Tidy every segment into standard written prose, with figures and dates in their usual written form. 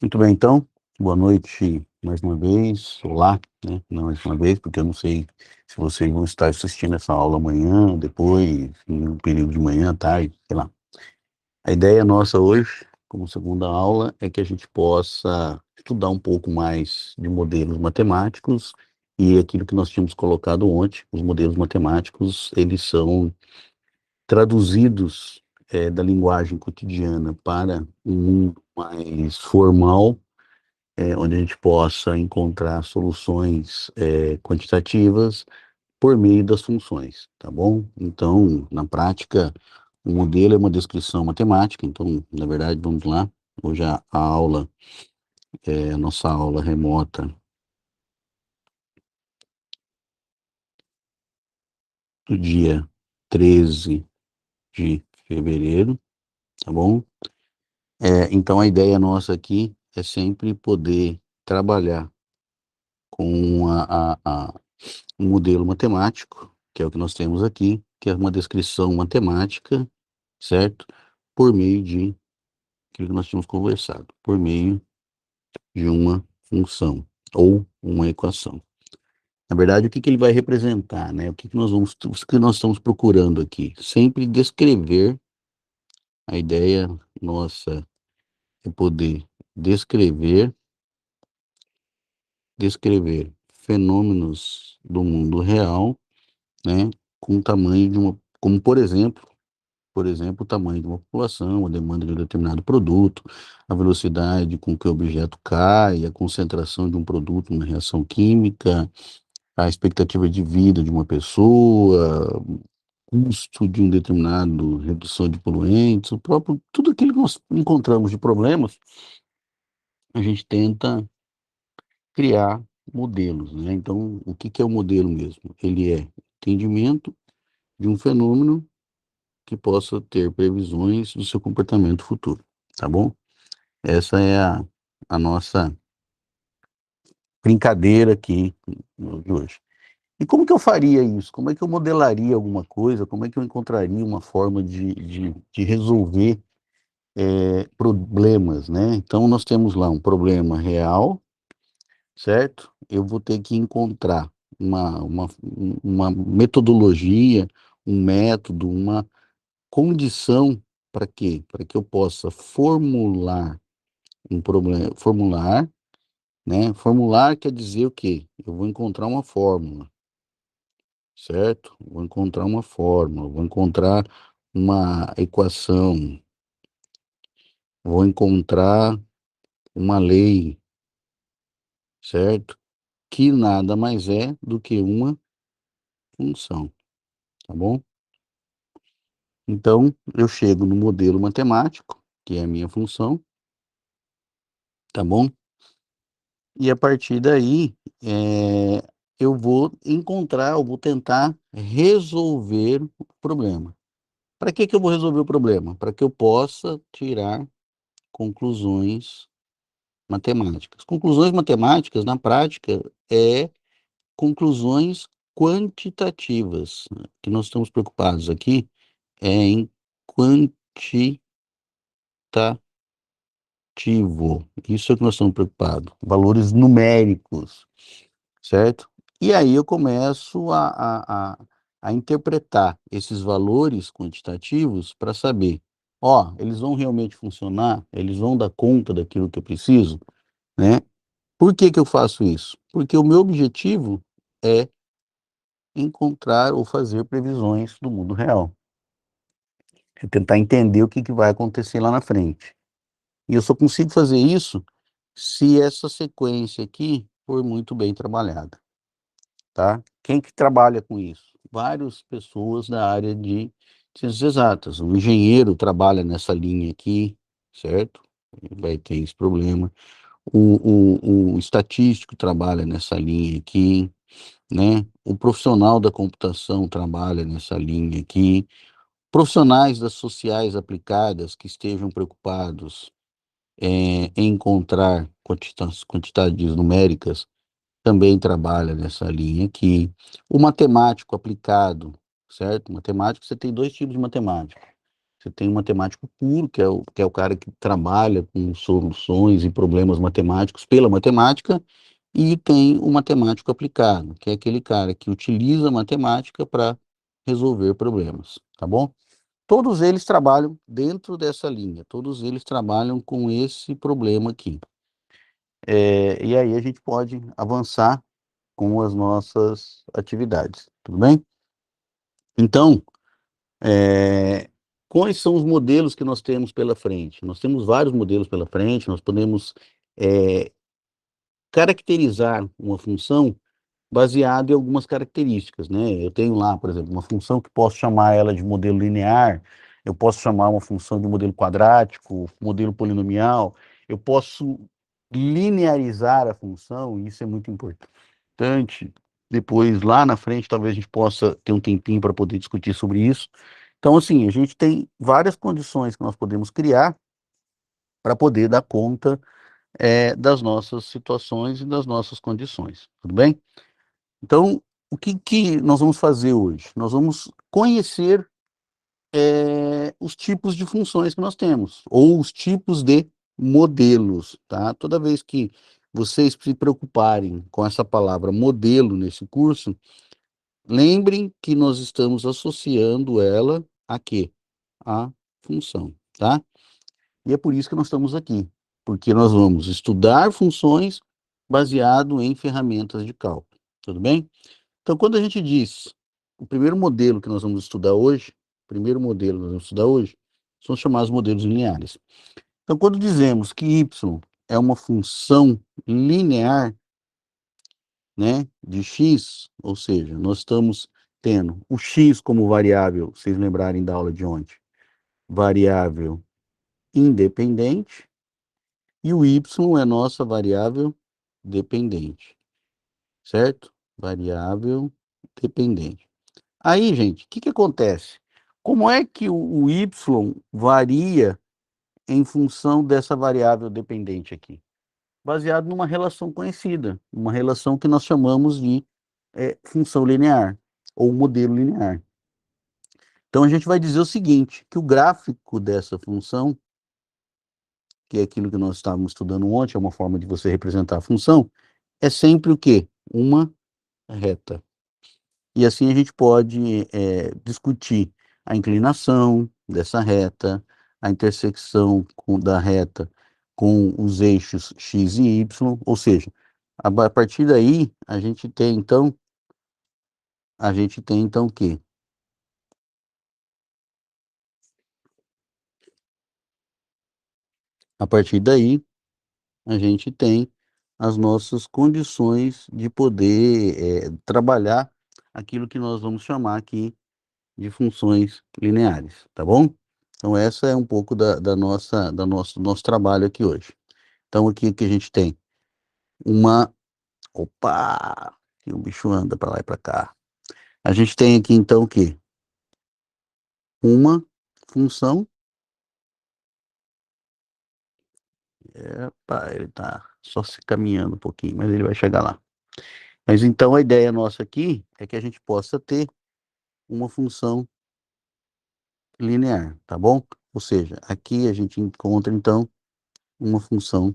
Muito bem, então, boa noite mais uma vez, olá, né, não mais uma vez, porque eu não sei se vocês vão estar assistindo essa aula amanhã, depois, em um período de manhã, tarde, sei lá. A ideia nossa hoje, como segunda aula, é que a gente possa estudar um pouco mais de modelos matemáticos e aquilo que nós tínhamos colocado ontem, os modelos matemáticos, eles são traduzidos da linguagem cotidiana para um mundo mais formal, onde a gente possa encontrar soluções quantitativas por meio das funções, tá bom? Então, na prática, o modelo é uma descrição matemática, então, na verdade, vamos lá. Hoje a aula, a nossa aula remota do dia 13 de fevereiro, tá bom? Então, a ideia nossa aqui é sempre poder trabalhar com um modelo matemático, que é o que nós temos aqui, que é uma descrição matemática, certo? Por meio de aquilo que nós tínhamos conversado, por meio de uma função ou uma equação. Na verdade, o que que ele vai representar, né? O que nós estamos procurando aqui? Sempre descrever, a ideia nossa é poder descrever, descrever fenômenos do mundo real, né? Com o tamanho de uma, como por exemplo, o tamanho de uma população, a demanda de um determinado produto, a velocidade com que o objeto cai, a concentração de um produto numa reação química, a expectativa de vida de uma pessoa, custo de um determinado redução de poluentes, o próprio, tudo aquilo que nós encontramos de problemas, a gente tenta criar modelos, né? Então, o que que é o modelo mesmo? Ele é entendimento de um fenômeno que possa ter previsões do seu comportamento futuro, tá bom? Essa é a nossa brincadeira aqui de hoje. E como que eu faria isso? Como é que eu modelaria alguma coisa? Como é que eu encontraria uma forma de resolver problemas, né? Então, nós temos lá um problema real, certo? Eu vou ter que encontrar uma metodologia, um método, uma condição para quê? Para que eu possa formular um problema, formular, né? Formular quer dizer o quê? Eu vou encontrar uma fórmula, certo? Vou encontrar uma fórmula, vou encontrar uma equação, vou encontrar uma lei, certo? Que nada mais é do que uma função, tá bom? Então, eu chego no modelo matemático, que é a minha função, tá bom? E a partir daí, eu vou tentar resolver o problema. Para que que eu vou resolver o problema? Para que eu possa tirar conclusões matemáticas. Conclusões matemáticas, na prática, é conclusões quantitativas. O que nós estamos preocupados aqui é em quantitativo. Isso é o que nós estamos preocupados. Valores numéricos, certo? E aí eu começo a interpretar esses valores quantitativos para saber, ó, eles vão realmente funcionar? Eles vão dar conta daquilo que eu preciso, né? Por que que eu faço isso? Porque o meu objetivo é encontrar ou fazer previsões do mundo real. É tentar entender o que que vai acontecer lá na frente. E eu só consigo fazer isso se essa sequência aqui for muito bem trabalhada, tá? Quem que trabalha com isso? Várias pessoas da área de ciências exatas. O engenheiro trabalha nessa linha aqui, certo? Vai ter esse problema. O estatístico trabalha nessa linha aqui, né? O profissional da computação trabalha nessa linha aqui. Profissionais das sociais aplicadas que estejam preocupados em encontrar quantidades numéricas também trabalha nessa linha aqui. O matemático aplicado, certo? Matemático, você tem dois tipos de matemático. Você tem um matemático puro, que é o cara que trabalha com soluções e problemas matemáticos pela matemática, e tem o matemático aplicado, que é aquele cara que utiliza a matemática para resolver problemas, tá bom? Todos eles trabalham dentro dessa linha, todos eles trabalham com esse problema aqui. E aí a gente pode avançar com as nossas atividades, tudo bem? Então, é, quais são os modelos que nós temos pela frente? Nós temos vários modelos pela frente, nós podemos é, caracterizar uma função baseado em algumas características, né? Eu tenho lá, por exemplo, uma função que posso chamar ela de modelo linear, eu posso chamar uma função de modelo quadrático, modelo polinomial, eu posso linearizar a função, e isso é muito importante. Depois, lá na frente, talvez a gente possa ter um tempinho para poder discutir sobre isso. Então, assim, a gente tem várias condições que nós podemos criar para poder dar conta das nossas situações e das nossas condições, tudo bem? Então, o que que nós vamos fazer hoje? Nós vamos conhecer os tipos de funções que nós temos, ou os tipos de modelos, tá? Toda vez que vocês se preocuparem com essa palavra modelo nesse curso, lembrem que nós estamos associando ela a quê? A função, tá? E é por isso que nós estamos aqui, porque nós vamos estudar funções baseado em ferramentas de cálculo, tudo bem? Então, quando a gente diz o primeiro modelo que nós vamos estudar hoje, o primeiro modelo que nós vamos estudar hoje, são os chamados modelos lineares. Então, quando dizemos que y é uma função linear, né, de x, ou seja, nós estamos tendo o x como variável, vocês lembrarem da aula de ontem, variável independente, e o y é nossa variável dependente, certo? Variável dependente. Aí, gente, o que que acontece? Como é que o y varia em função dessa variável dependente aqui? Baseado numa relação conhecida, uma relação que nós chamamos de função linear, ou modelo linear. Então, a gente vai dizer o seguinte, que o gráfico dessa função, que é aquilo que nós estávamos estudando ontem, é uma forma de você representar a função, é sempre o quê? Uma reta. E assim a gente pode discutir a inclinação dessa reta, a intersecção da reta com os eixos x e y, ou seja, a partir daí a gente tem então o quê? A partir daí a gente tem as nossas condições de poder trabalhar aquilo que nós vamos chamar aqui de funções lineares, tá bom? Então, essa é um pouco do nosso trabalho aqui hoje. Então, aqui que a gente tem uma. Opa! Que o bicho anda para lá e para cá. A gente tem aqui, então, o quê? Uma função. Epa, ele tá só se caminhando um pouquinho, mas ele vai chegar lá. Mas então a ideia nossa aqui é que a gente possa ter uma função linear, tá bom? Ou seja, aqui a gente encontra, então, uma função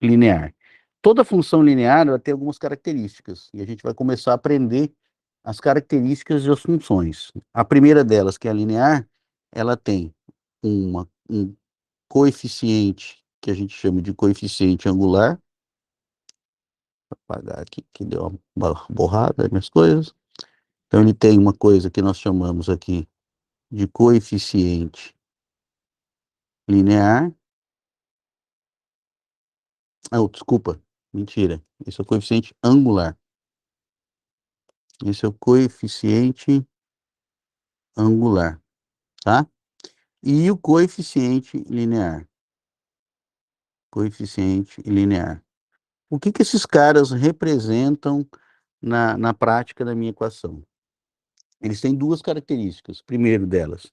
linear. Toda função linear ela tem algumas características, e a gente vai começar a aprender as características das funções. A primeira delas, que é a linear, ela tem um coeficiente, que a gente chama de coeficiente angular. Vou apagar aqui, que deu uma borrada nas minhas coisas. Então, ele tem uma coisa que nós chamamos aqui de coeficiente linear. Ah, desculpa, mentira. Esse é o coeficiente angular. Esse é o coeficiente angular, tá? E o coeficiente linear. Coeficiente linear. O que que esses caras representam na prática da minha equação? Eles têm duas características. Primeiro delas,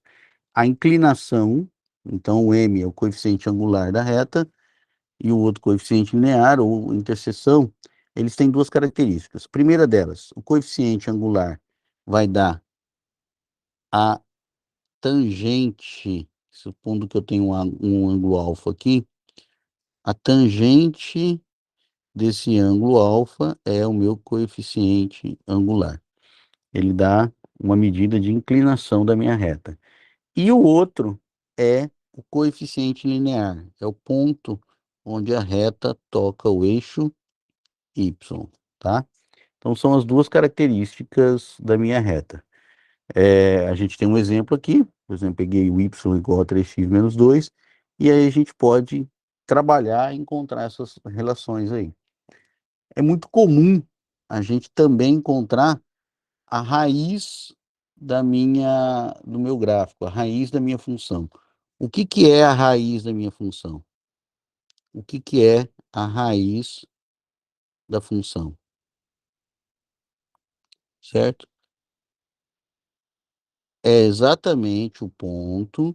a inclinação. Então, o m é o coeficiente angular da reta, e o outro coeficiente linear, ou interseção, eles têm duas características. Primeira delas, o coeficiente angular vai dar a tangente, supondo que eu tenho um ângulo alfa aqui, a tangente desse ângulo alfa é o meu coeficiente angular. Ele dá uma medida de inclinação da minha reta. E o outro é o coeficiente linear, é o ponto onde a reta toca o eixo y, tá? Então são as duas características da minha reta. A gente tem um exemplo aqui, por exemplo, peguei o y igual a 3x menos 2, e aí a gente pode trabalhar e encontrar essas relações aí. É muito comum a gente também encontrar a raiz do meu gráfico, a raiz da minha função. O que que é a raiz da minha função? O que que é a raiz da função, certo? É exatamente o ponto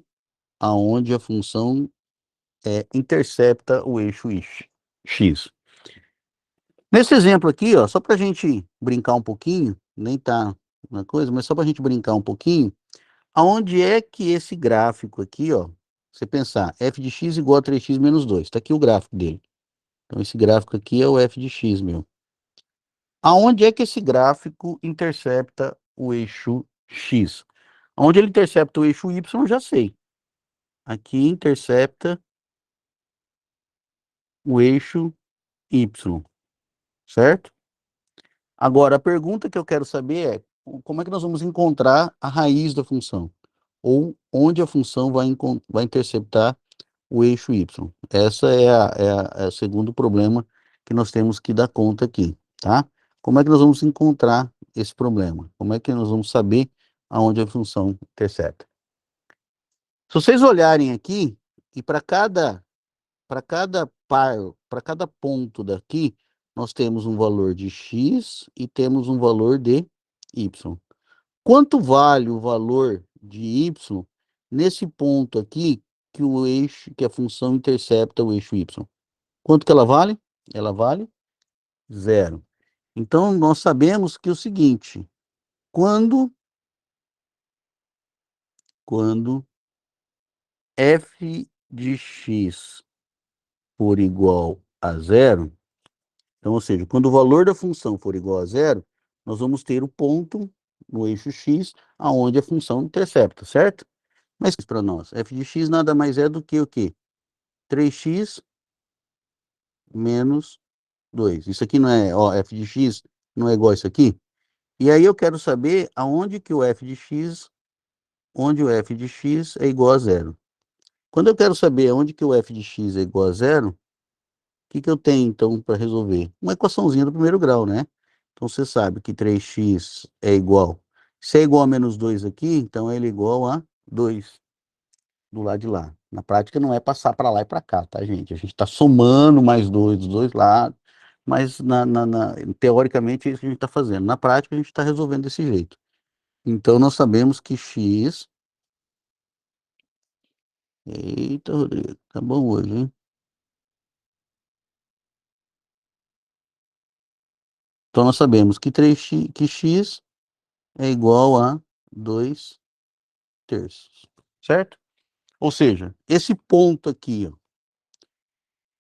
aonde a função intercepta o eixo x. Nesse exemplo aqui, ó, só para a gente brincar um pouquinho, nem tá na coisa, mas só para a gente brincar um pouquinho, aonde é que esse gráfico aqui, ó, você pensar, f de x igual a 3x menos 2, tá aqui o gráfico dele. Então esse gráfico aqui é o f de x, meu. Aonde é que esse gráfico intercepta o eixo x? Onde ele intercepta o eixo y, eu já sei. Aqui intercepta o eixo y, certo? Agora, a pergunta que eu quero saber é como é que nós vamos encontrar a raiz da função? Ou onde a função vai interceptar o eixo y? Essa é o segundo problema que nós temos que dar conta aqui, tá? Como é que nós vamos encontrar esse problema? Como é que nós vamos saber aonde a função intercepta? Se vocês olharem aqui, e para cada ponto daqui, nós temos um valor de x e temos um valor de y. Quanto vale o valor de y nesse ponto aqui que a função intercepta o eixo y? Quanto que ela vale? Ela vale zero. Então, nós sabemos que é o seguinte, quando, quando f de x for igual a zero, então, ou seja, quando o valor da função for igual a zero, nós vamos ter o ponto no eixo x, aonde a função intercepta, certo? Mas para nós, f de x nada mais é do que o quê? 3x menos 2. Isso aqui não é, ó, f de x não é igual a isso aqui? E aí eu quero saber aonde que o f de x, onde o f de x é igual a zero. Quando eu quero saber onde que o f de x é igual a zero, o que que eu tenho então para resolver? Uma equaçãozinha do primeiro grau, né? Então você sabe que 3x é igual. Se é igual a menos 2 aqui, então ele é igual a 2 do lado de lá. Na prática não é passar para lá e para cá, tá, gente? A gente está somando mais 2 dos dois lados, mas teoricamente é isso que a gente está fazendo. Na prática a gente está resolvendo desse jeito. Então nós sabemos que x... Eita, Rodrigo, tá bom hoje, hein? Então nós sabemos que que x é igual a 2 terços, certo? Ou seja, esse ponto aqui, ó,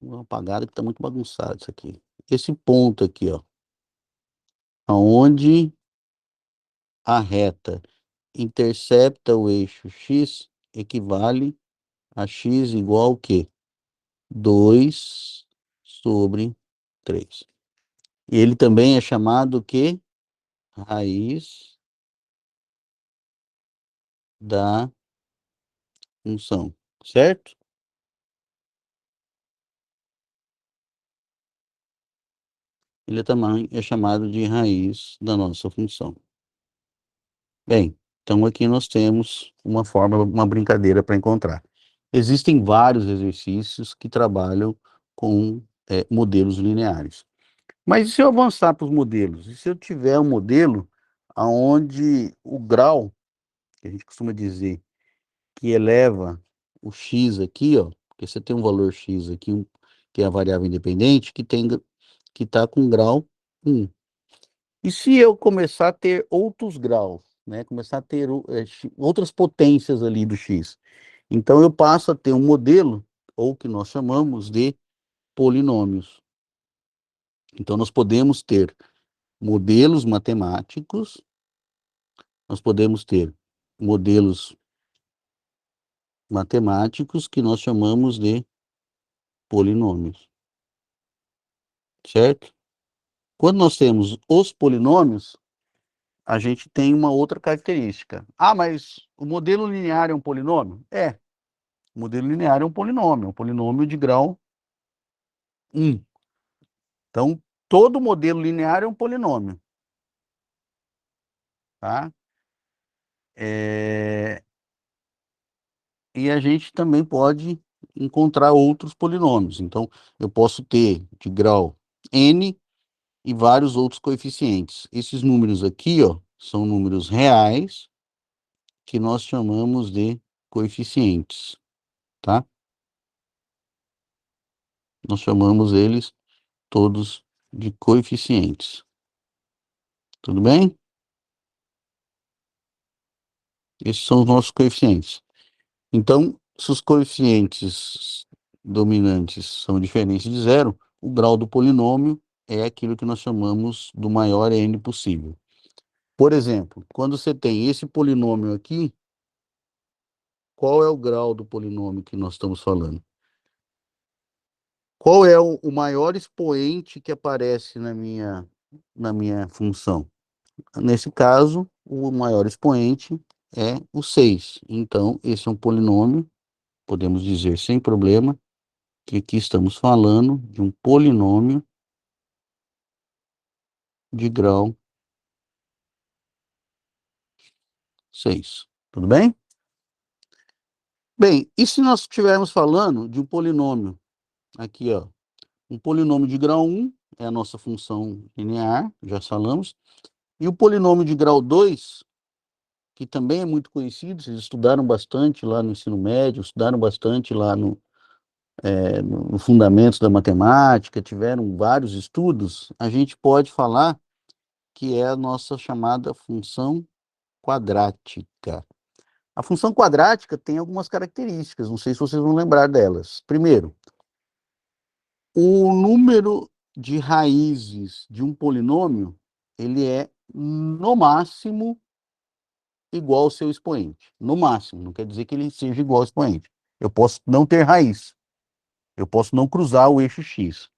uma apagada que está muito bagunçado isso aqui. Esse ponto aqui, ó, aonde a reta intercepta o eixo x, equivale a x igual ao quê? 2 sobre 3. E ele também é chamado o quê? Raiz da função, certo? Ele também é chamado de raiz da nossa função. Bem, então aqui nós temos uma forma, uma brincadeira para encontrar. Existem vários exercícios que trabalham com modelos lineares. Mas e se eu avançar para os modelos? E se eu tiver um modelo onde o grau, que a gente costuma dizer, que eleva o x aqui, ó, porque você tem um valor x aqui, que é a variável independente, que está com grau 1. E se eu começar a ter outros graus? né? Começar a ter outras potências ali do x. Então, eu passo a ter um modelo, ou que nós chamamos de polinômios. Então, nós podemos ter modelos matemáticos, nós podemos ter modelos matemáticos que nós chamamos de polinômios, certo? Quando nós temos os polinômios, a gente tem uma outra característica. Ah, mas o modelo linear é um polinômio? É, o modelo linear é um polinômio de grau 1. Então, todo modelo linear é um polinômio, tá? E a gente também pode encontrar outros polinômios. Então, eu posso ter de grau n e vários outros coeficientes. Esses números aqui, ó, são números reais que nós chamamos de coeficientes, tá? Nós chamamos eles todos de coeficientes. Tudo bem? Esses são os nossos coeficientes. Então, se os coeficientes dominantes são diferentes de zero, o grau do polinômio é aquilo que nós chamamos do maior n possível. Por exemplo, quando você tem esse polinômio aqui, qual é o grau do polinômio que nós estamos falando? Qual é o maior expoente que aparece na minha função? Nesse caso, o maior expoente é o 6. Então, esse é um polinômio, podemos dizer sem problema, que aqui estamos falando de um polinômio de grau 6. Tudo bem? Bem, e se nós estivermos falando de um polinômio, aqui, ó, um polinômio de grau 1 é a nossa função linear, já falamos, e o polinômio de grau 2, que também é muito conhecido, vocês estudaram bastante lá no ensino médio, estudaram bastante lá no Fundamentos da Matemática, tiveram vários estudos, a gente pode falar que é a nossa chamada função quadrática. A função quadrática tem algumas características, não sei se vocês vão lembrar delas. Primeiro, o número de raízes de um polinômio, ele é, no máximo, igual ao seu expoente. No máximo, não quer dizer que ele seja igual ao expoente. Eu posso não ter raiz, eu posso não cruzar o eixo x.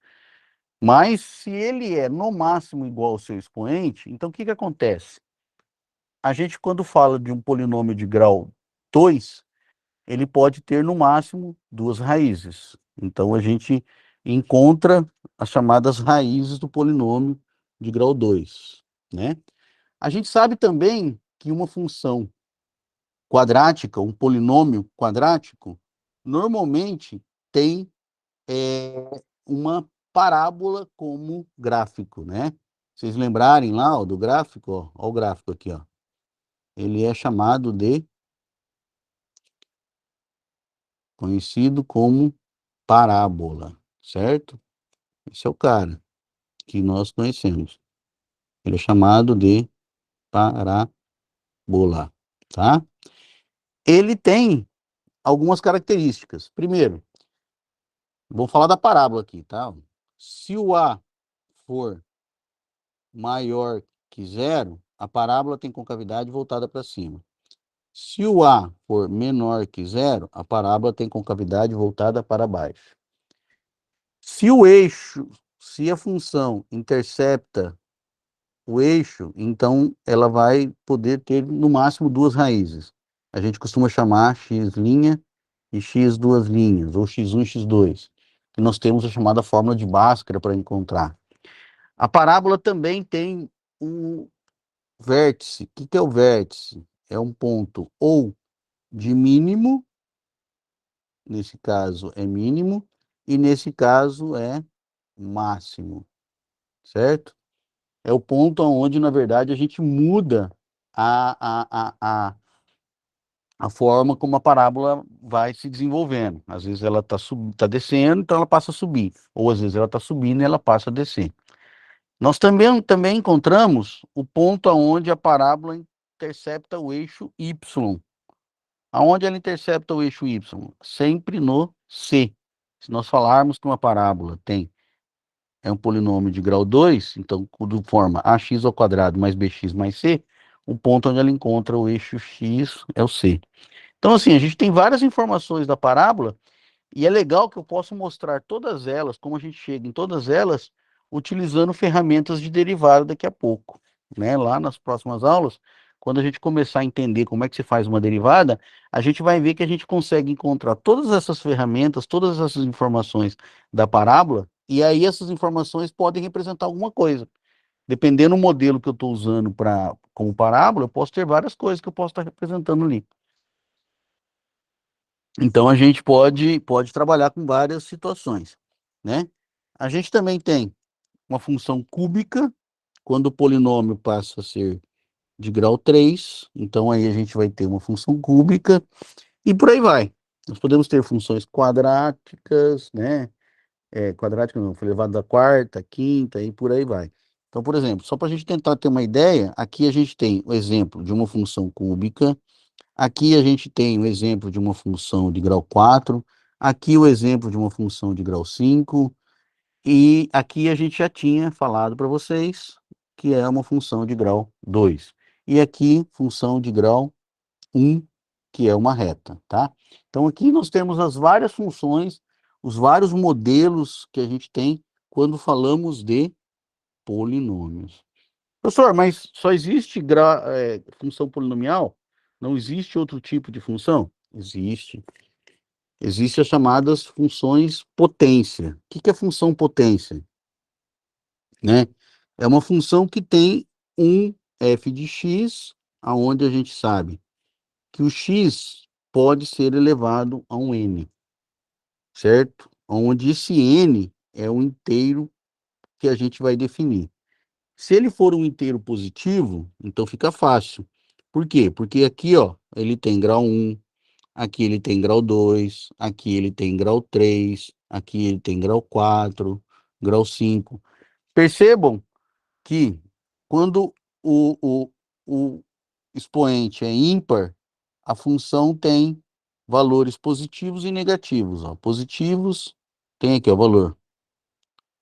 Mas, se ele é, no máximo, igual ao seu expoente, então o que acontece? A gente, quando fala de um polinômio de grau 2, ele pode ter, no máximo, duas raízes. Então, a gente encontra as chamadas raízes do polinômio de grau 2, né? A gente sabe também que uma função quadrática, um polinômio quadrático, normalmente tem uma parábola como gráfico, né? Vocês lembrarem lá, ó, do gráfico, ó, ó o gráfico aqui, ó. Ele é chamado de, conhecido como parábola, certo? Esse é o cara que nós conhecemos. Ele é chamado de parábola, tá? Ele tem algumas características. Primeiro, vou falar da parábola aqui, tá? Se o A for maior que zero, a parábola tem concavidade voltada para cima. Se o A for menor que zero, a parábola tem concavidade voltada para baixo. Se o eixo, se a função intercepta o eixo, então ela vai poder ter no máximo duas raízes. A gente costuma chamar x' e x duas linhas, ou x1 e x2. E nós temos a chamada fórmula de Bhaskara para encontrar. A parábola também tem um vértice. O que é o vértice? É um ponto ou de mínimo, nesse caso é mínimo, e nesse caso é máximo, certo? É o ponto onde, na verdade, a gente muda a forma como a parábola vai se desenvolvendo. Às vezes ela está descendo, então ela passa a subir. Ou às vezes ela está subindo e ela passa a descer. Nós também encontramos o ponto onde a parábola intercepta o eixo y. Aonde ela intercepta o eixo y? Sempre no C. Se nós falarmos que uma parábola é um polinômio de grau 2, então, quando forma ax ao quadrado mais bx mais c, o ponto onde ela encontra o eixo x é o C. Então, assim, a gente tem várias informações da parábola e é legal que eu posso mostrar todas elas, como a gente chega em todas elas, utilizando ferramentas de derivada daqui a pouco, né? Lá nas próximas aulas, quando a gente começar a entender como é que se faz uma derivada, a gente vai ver que a gente consegue encontrar todas essas ferramentas, todas essas informações da parábola, e aí essas informações podem representar alguma coisa. Dependendo do modelo que eu estou usando como parábola, eu posso ter várias coisas que eu posso estar representando ali. Então a gente pode trabalhar com várias situações, né? A gente também tem uma função cúbica, quando o polinômio passa a ser de grau 3, então aí a gente vai ter uma função cúbica e por aí vai. Nós podemos ter funções quadráticas, né? Quadrática não, foi elevado à quarta, quinta e por aí vai. Então, por exemplo, só para a gente tentar ter uma ideia, aqui a gente tem o exemplo de uma função cúbica. Aqui a gente tem o exemplo de uma função de grau 4, aqui o exemplo de uma função de grau 5, e aqui a gente já tinha falado para vocês que é uma função de grau 2. E aqui, função de grau 1, que é uma reta, tá? Então aqui nós temos as várias funções, os vários modelos que a gente tem quando falamos de polinômios. Professor, mas só existe função polinomial? Não existe outro tipo de função? Existe. Existem as chamadas funções potência. O que é função potência? Né? É uma função que tem um f de x, aonde a gente sabe que o x pode ser elevado a um n, certo? Onde esse n é o inteiro que a gente vai definir. Se ele for um inteiro positivo, então fica fácil. Por quê? Porque aqui, ó, ele tem grau 1, aqui ele tem grau 2, aqui ele tem grau 3, aqui ele tem grau 4, grau 5. Percebam que quando o expoente é ímpar, a função tem valores positivos e negativos. Ó. Positivos, tem aqui o valor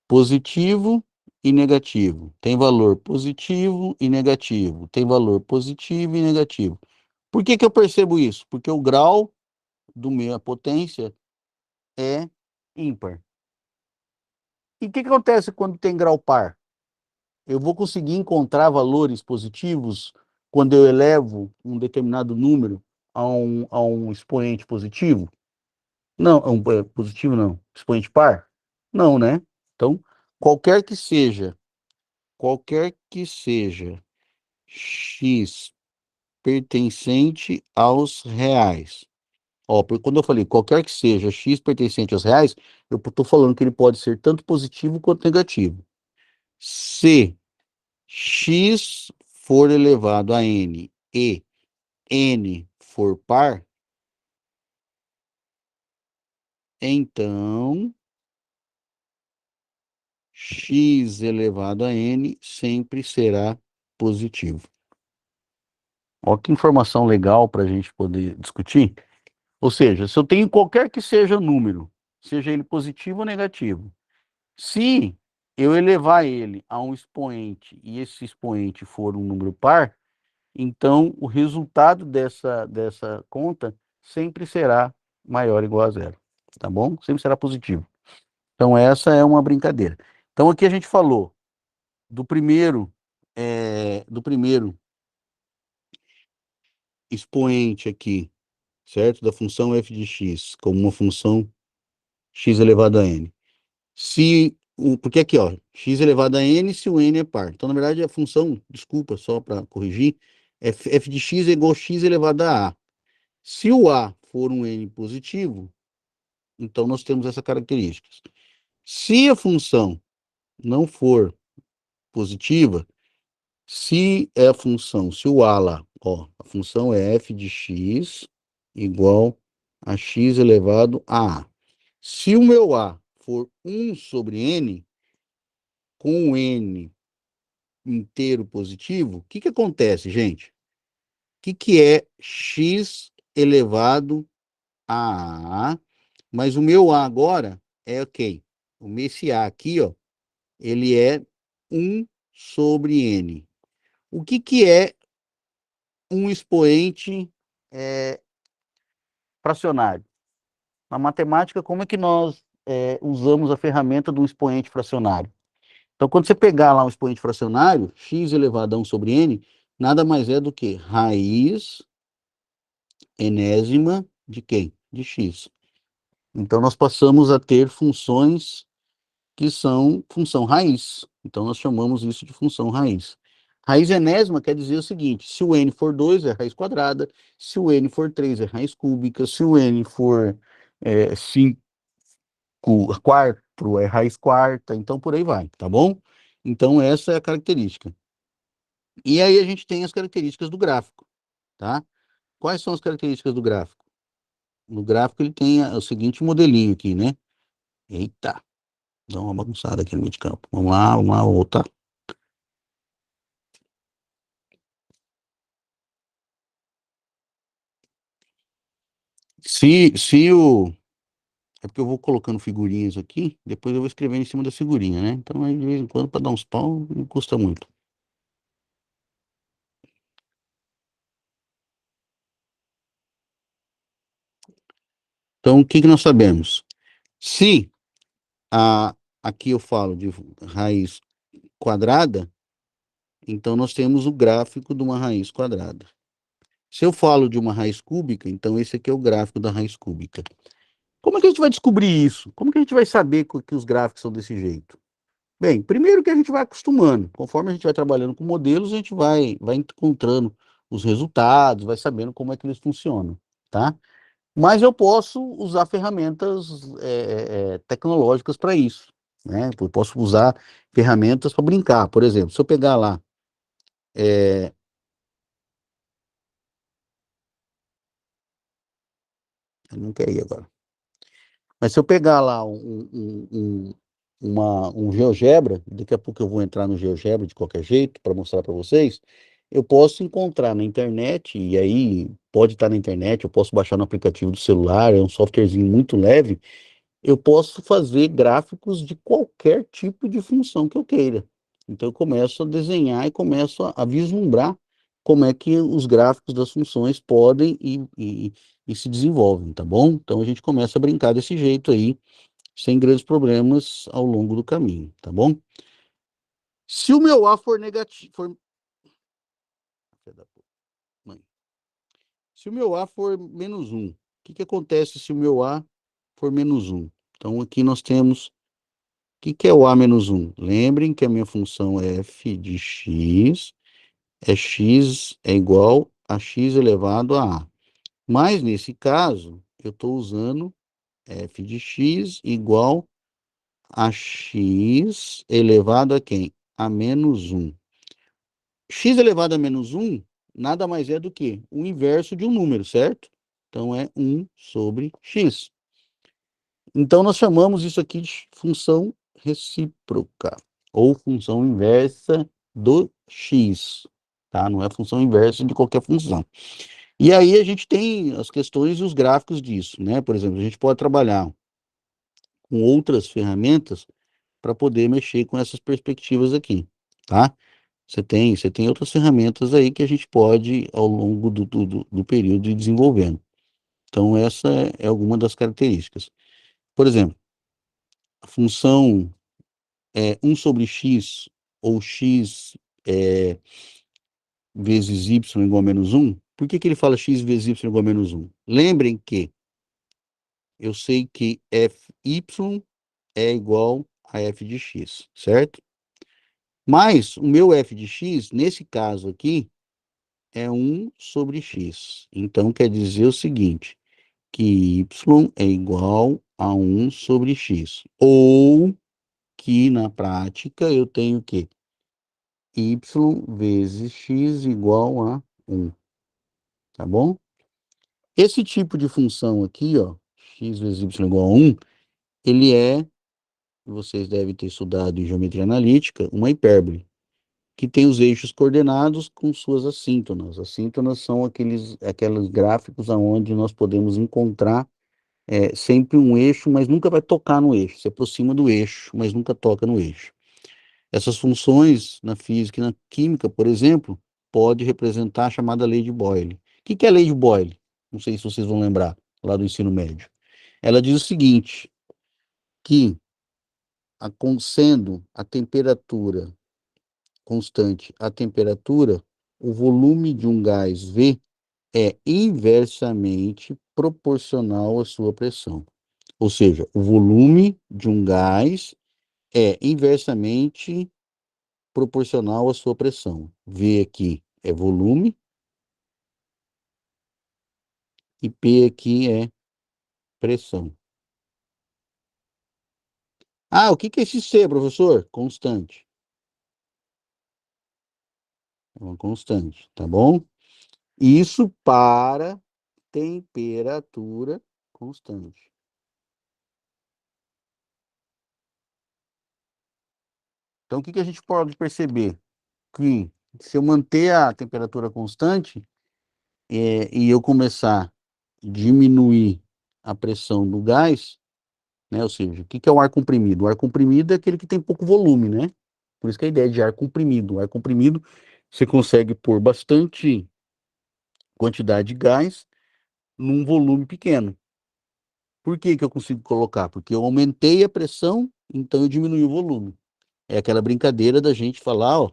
positivo e negativo. Tem valor positivo e negativo. Tem valor positivo e negativo. Por que que eu percebo isso? Porque o grau do meio, a potência, é ímpar. E o que que acontece quando tem grau par? Eu vou conseguir encontrar valores positivos quando eu elevo um determinado número a um expoente positivo? Não, positivo não. Expoente par? Não, né? Então, qualquer que seja, qualquer que seja x pertencente aos reais. Ó, quando eu falei qualquer que seja x pertencente aos reais, eu estou falando que ele pode ser tanto positivo quanto negativo. Se x for elevado a n e n for par, então x elevado a n sempre será positivo. Olha que informação legal para a gente poder discutir. Ou seja, se eu tenho qualquer que seja número, seja ele positivo ou negativo, se eu elevar ele a um expoente e esse expoente for um número par, então o resultado dessa conta sempre será maior ou igual a zero, tá bom? Sempre será positivo. Então essa é uma brincadeira. Então aqui a gente falou do primeiro expoente aqui, certo? Da função f de x como uma função x elevado a n. Porque aqui, ó, x elevado a n se o n é par. Então, na verdade, a função, desculpa, só para corrigir, f de x é igual a x elevado a a. Se o a for um n positivo, então nós temos essa característica. Se a função não for positiva, se o a lá, ó, a função é f de x igual a x elevado a a. Se o meu a for 1 sobre n, com o n inteiro positivo, o que que acontece, gente? que é x elevado a A, mas o meu A agora é ok. Esse A aqui, ó, ele é 1 sobre N. O que é um expoente fracionário? Na matemática, como é que nós usamos a ferramenta do expoente fracionário? Então, quando você pegar lá um expoente fracionário, x elevado a 1 sobre n, nada mais é do que raiz enésima de quem? De x. Então, nós passamos a ter funções que são função raiz. Então, nós chamamos isso de função raiz. Raiz enésima quer dizer o seguinte: se o n for 2, é raiz quadrada; se o n for 3, é raiz cúbica; se o n for 5 quarto, é raiz quarta, então por aí vai, tá bom? Então, essa é a característica. E aí a gente tem as características do gráfico, tá? Quais são as características do gráfico? No gráfico ele tem o seguinte modelinho aqui, né? Eita, dá uma bagunçada aqui no meio de campo. Vamos lá, voltar. Se o... É porque eu vou colocando figurinhas aqui, depois eu vou escrevendo em cima da figurinha, né? Então, aí, de vez em quando, para dar uns pau, não custa muito. Então, o que que nós sabemos? Se aqui eu falo de raiz quadrada, então nós temos o gráfico de uma raiz quadrada. Se eu falo de uma raiz cúbica, então esse aqui é o gráfico da raiz cúbica. Como é que a gente vai descobrir isso? Como que a gente vai saber que os gráficos são desse jeito? Bem, primeiro que a gente vai acostumando. Conforme a gente vai trabalhando com modelos, a gente vai encontrando os resultados, vai sabendo como é que eles funcionam, tá? Mas eu posso usar ferramentas tecnológicas para isso, né? Eu posso usar ferramentas para brincar. Por exemplo, se eu pegar lá, é, eu não quero ir agora. Mas se eu pegar lá um GeoGebra, daqui a pouco eu vou entrar no GeoGebra de qualquer jeito para mostrar para vocês, eu posso encontrar na internet, e aí pode estar na internet, eu posso baixar no aplicativo do celular, é um softwarezinho muito leve, eu posso fazer gráficos de qualquer tipo de função que eu queira. Então eu começo a desenhar e começo a vislumbrar como é que os gráficos das funções podem e se desenvolvem, tá bom? Então a gente começa a brincar desse jeito aí, sem grandes problemas ao longo do caminho, tá bom? Se o meu A for negativo, se o meu A for menos um, o que acontece se o meu A for menos um? Então aqui nós temos, o que é o A menos um? Lembrem que a minha função é f de x, x é igual a x elevado a A. Mas nesse caso, eu estou usando f de x igual a x elevado a quem? A menos um. X elevado a menos um nada mais é do que o inverso de um número, certo? Então é 1 sobre x. Então nós chamamos isso aqui de função recíproca, ou função inversa do x, tá? Não é função inversa de qualquer função. E aí a gente tem as questões e os gráficos disso, né? Por exemplo, a gente pode trabalhar com outras ferramentas para poder mexer com essas perspectivas aqui, tá? Você tem outras ferramentas aí que a gente pode, ao longo do período, ir desenvolvendo. Então, essa é alguma das características. Por exemplo, a função 1 sobre x, ou x vezes y igual a menos um. Por que ele fala x vezes y igual a menos um? Lembrem que eu sei que fy é igual a f de x, certo? Mas o meu f de x, nesse caso aqui, é 1 sobre x. Então, quer dizer o seguinte, que y é igual a 1 sobre x. Ou que, na prática, eu tenho que y vezes x igual a 1. Tá bom? Esse tipo de função aqui, ó, x vezes y igual a 1, ele vocês devem ter estudado em geometria analítica, uma hipérbole. O que tem os eixos coordenados com suas assíntonas. Assíntonas são aqueles gráficos aonde nós podemos encontrar sempre um eixo, mas nunca vai tocar no eixo. Se aproxima do eixo, mas nunca toca no eixo. Essas funções na física e na química, por exemplo, pode representar a chamada lei de Boyle. O que é a lei de Boyle? Não sei se vocês vão lembrar lá do ensino médio. Ela diz o seguinte, que sendo a temperatura constante, a temperatura, o volume de um gás V é inversamente proporcional à sua pressão. Ou seja, o volume de um gás é inversamente proporcional à sua pressão. V aqui é volume e P aqui é pressão. Ah, o que é esse C, professor? Constante. É uma constante, tá bom? Isso para temperatura constante. Então, o que a gente pode perceber? Que se eu manter a temperatura constante e eu começar a diminuir a pressão do gás, né? Ou seja, o que é o ar comprimido? O ar comprimido é aquele que tem pouco volume, né? Por isso que a ideia de ar comprimido. O ar comprimido, você consegue pôr bastante quantidade de gás num volume pequeno. Por que que eu consigo colocar? Porque eu aumentei a pressão, então eu diminui o volume. É aquela brincadeira da gente falar, ó,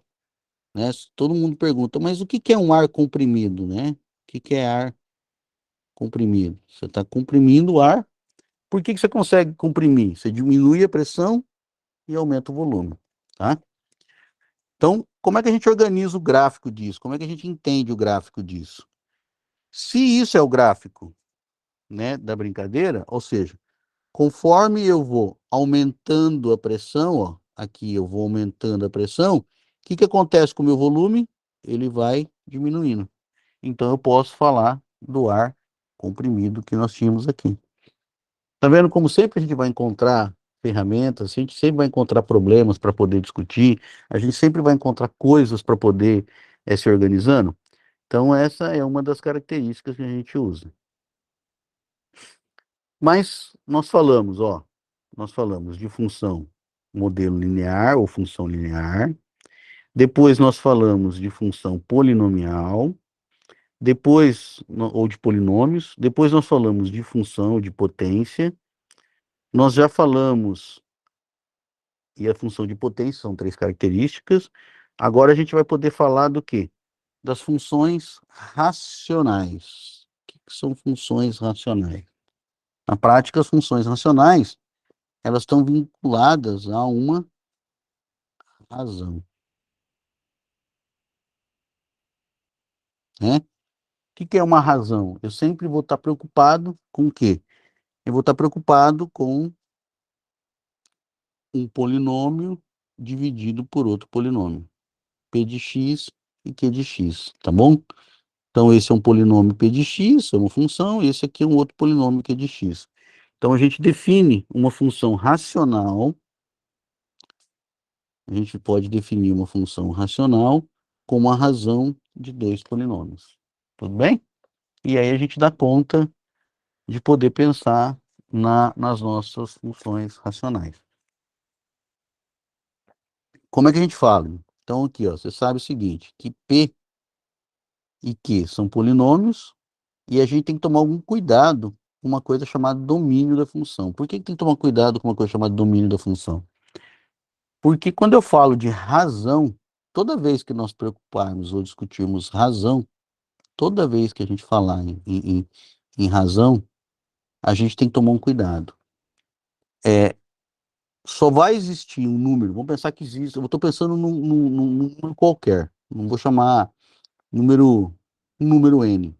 né? Todo mundo pergunta, mas o que que é um ar comprimido, né? O que que é ar comprimido? Você está comprimindo o ar. Por que que você consegue comprimir? Você diminui a pressão e aumenta o volume, tá? Então, como é que a gente organiza o gráfico disso? Como é que a gente entende o gráfico disso? Se isso é o gráfico, né, da brincadeira, ou seja, conforme eu vou aumentando a pressão, ó, aqui eu vou aumentando a pressão, o que que acontece com o meu volume? Ele vai diminuindo. Então eu posso falar do ar comprimido que nós tínhamos aqui. Tá vendo como sempre a gente vai encontrar ferramentas, a gente sempre vai encontrar problemas para poder discutir, a gente sempre vai encontrar coisas para poder se organizando? Então, essa é uma das características que a gente usa. Mas nós falamos, ó, nós falamos de função modelo linear ou função linear, depois nós falamos de função polinomial, depois, ou de polinômios, depois nós falamos de função de potência, nós já falamos e a função de potência, são três características. Agora a gente vai poder falar do quê? Das funções racionais. O que são funções racionais? Na prática, as funções racionais, elas estão vinculadas a uma razão, né? O que é uma razão? Eu sempre vou estar preocupado com o quê? Eu vou estar preocupado com um polinômio dividido por outro polinômio, p de x e q de x, tá bom? Então, esse é um polinômio p de x, é uma função, e esse aqui é um outro polinômio q de x. Então, a gente define uma função racional, a gente pode definir uma função racional como a razão de dois polinômios. Tudo bem? E aí a gente dá conta de poder pensar nas nossas funções racionais. Como é que a gente fala? Então, aqui, ó, você sabe o seguinte, que P e Q são polinômios, e a gente tem que tomar algum cuidado com uma coisa chamada domínio da função. Por que tem que tomar cuidado com uma coisa chamada domínio da função? Porque quando eu falo de razão, toda vez que nós preocuparmos ou discutirmos razão, toda vez que a gente falar em razão, a gente tem que tomar um cuidado. Só vai existir um número, vamos pensar que existe, eu estou pensando num número qualquer, não vou chamar número, um número N.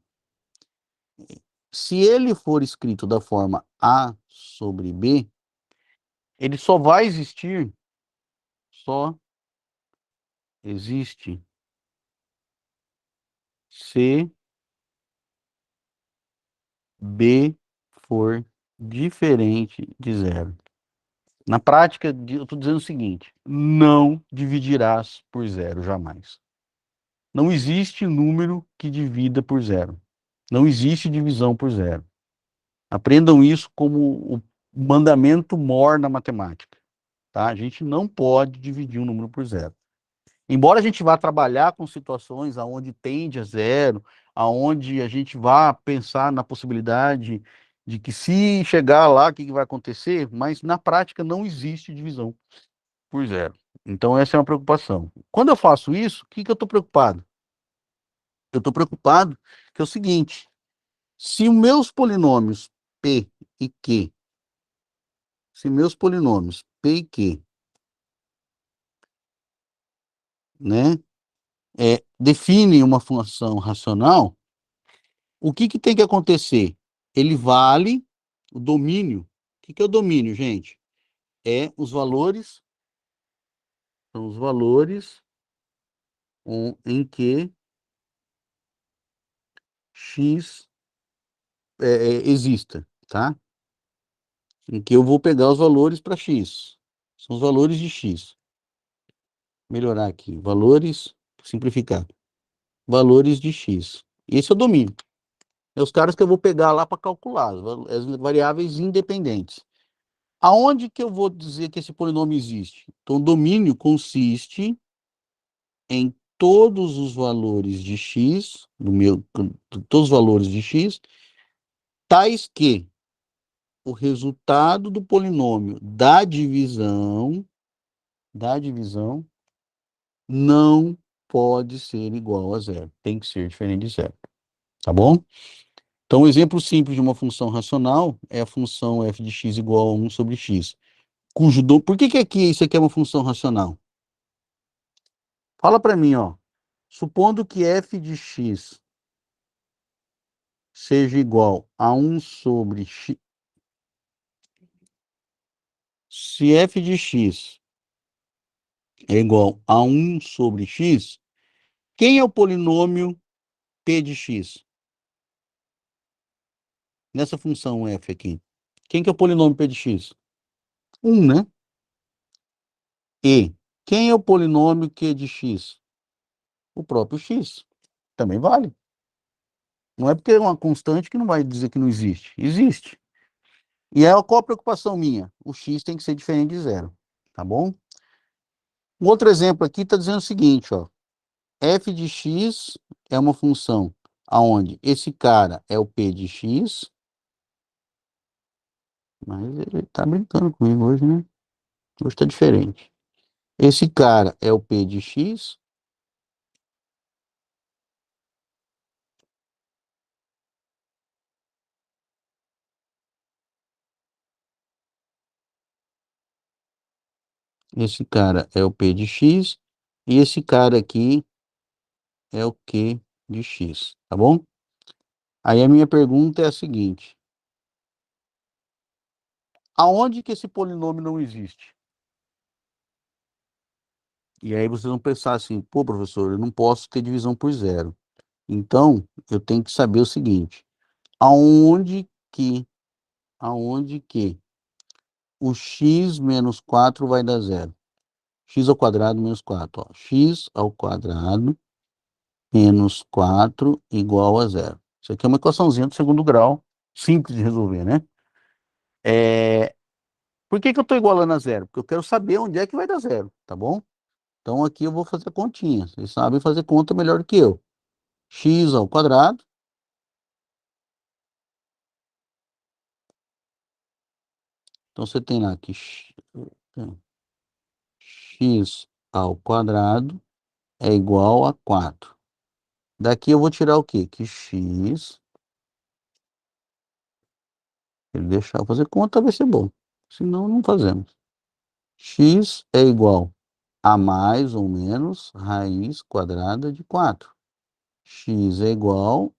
Se ele for escrito da forma A sobre B, ele só vai existir, só existe se B for diferente de zero. Na prática, eu estou dizendo o seguinte: não dividirás por zero jamais. Não existe número que divida por zero. Não existe divisão por zero. Aprendam isso como o mandamento mor na matemática, tá? A gente não pode dividir um número por zero. Embora a gente vá trabalhar com situações aonde tende a zero, aonde a gente vá pensar na possibilidade de que se chegar lá, o que que vai acontecer, mas na prática não existe divisão por zero. Então essa é uma preocupação. Quando eu faço isso, o que que eu estou preocupado? Eu estou preocupado que é o seguinte: se os meus polinômios P e Q, se meus polinômios P e Q, né, definem uma função racional, o que que tem que acontecer? Ele vale o domínio. O que que é o domínio, gente? É os valores, são os valores em que x exista, tá? Em que eu vou pegar os valores para x. São os valores de x. Melhorar aqui. Valores, simplificar. Valores de x. Esse é o domínio. É os caras que eu vou pegar lá para calcular, as variáveis independentes. Aonde que eu vou dizer que esse polinômio existe? Então, o domínio consiste em todos os valores de x, todos os valores de x, tais que o resultado do polinômio da divisão não pode ser igual a zero. Tem que ser diferente de zero. Tá bom? Então, um exemplo simples de uma função racional é a função f de x igual a 1 sobre x. Por que que aqui isso aqui é uma função racional? Fala para mim, ó. Supondo que f de x seja igual a 1 sobre x. Se f de x é igual a 1 sobre x, quem é o polinômio p de x? Nessa função f aqui. Quem que é o polinômio p de x? 1, né? E quem é o polinômio q de x? O próprio x. Também vale. Não é porque é uma constante que não vai dizer que não existe. Existe. E é qual a preocupação minha? O x tem que ser diferente de zero. Tá bom? Um outro exemplo aqui está dizendo o seguinte, ó. F de x é uma função aonde esse cara é o p de x, mas ele está brincando comigo hoje, né? Hoje está diferente. Esse cara é o p de x, esse cara é o p de x, e esse cara aqui é o q de x, tá bom? Aí a minha pergunta é a seguinte: aonde que esse polinômio não existe? E aí vocês vão pensar assim, pô, professor, eu não posso ter divisão por zero. Então, eu tenho que saber o seguinte: aonde que, aonde que o x menos 4 vai dar zero? X ao quadrado menos 4, ó. X ao quadrado menos 4 igual a zero. Isso aqui é uma equaçãozinha do segundo grau, simples de resolver, né? É... Por que que eu estou igualando a zero? Porque eu quero saber onde é que vai dar zero, tá bom? Então aqui eu vou fazer a continha. Vocês sabem fazer conta melhor do que eu. X ao quadrado. Então você tem lá que x ao quadrado é igual a 4. Daqui eu vou tirar o quê? Que x, ele deixar eu fazer conta, vai ser bom. Senão, não fazemos. X é igual a mais ou menos raiz quadrada de 4. X é igual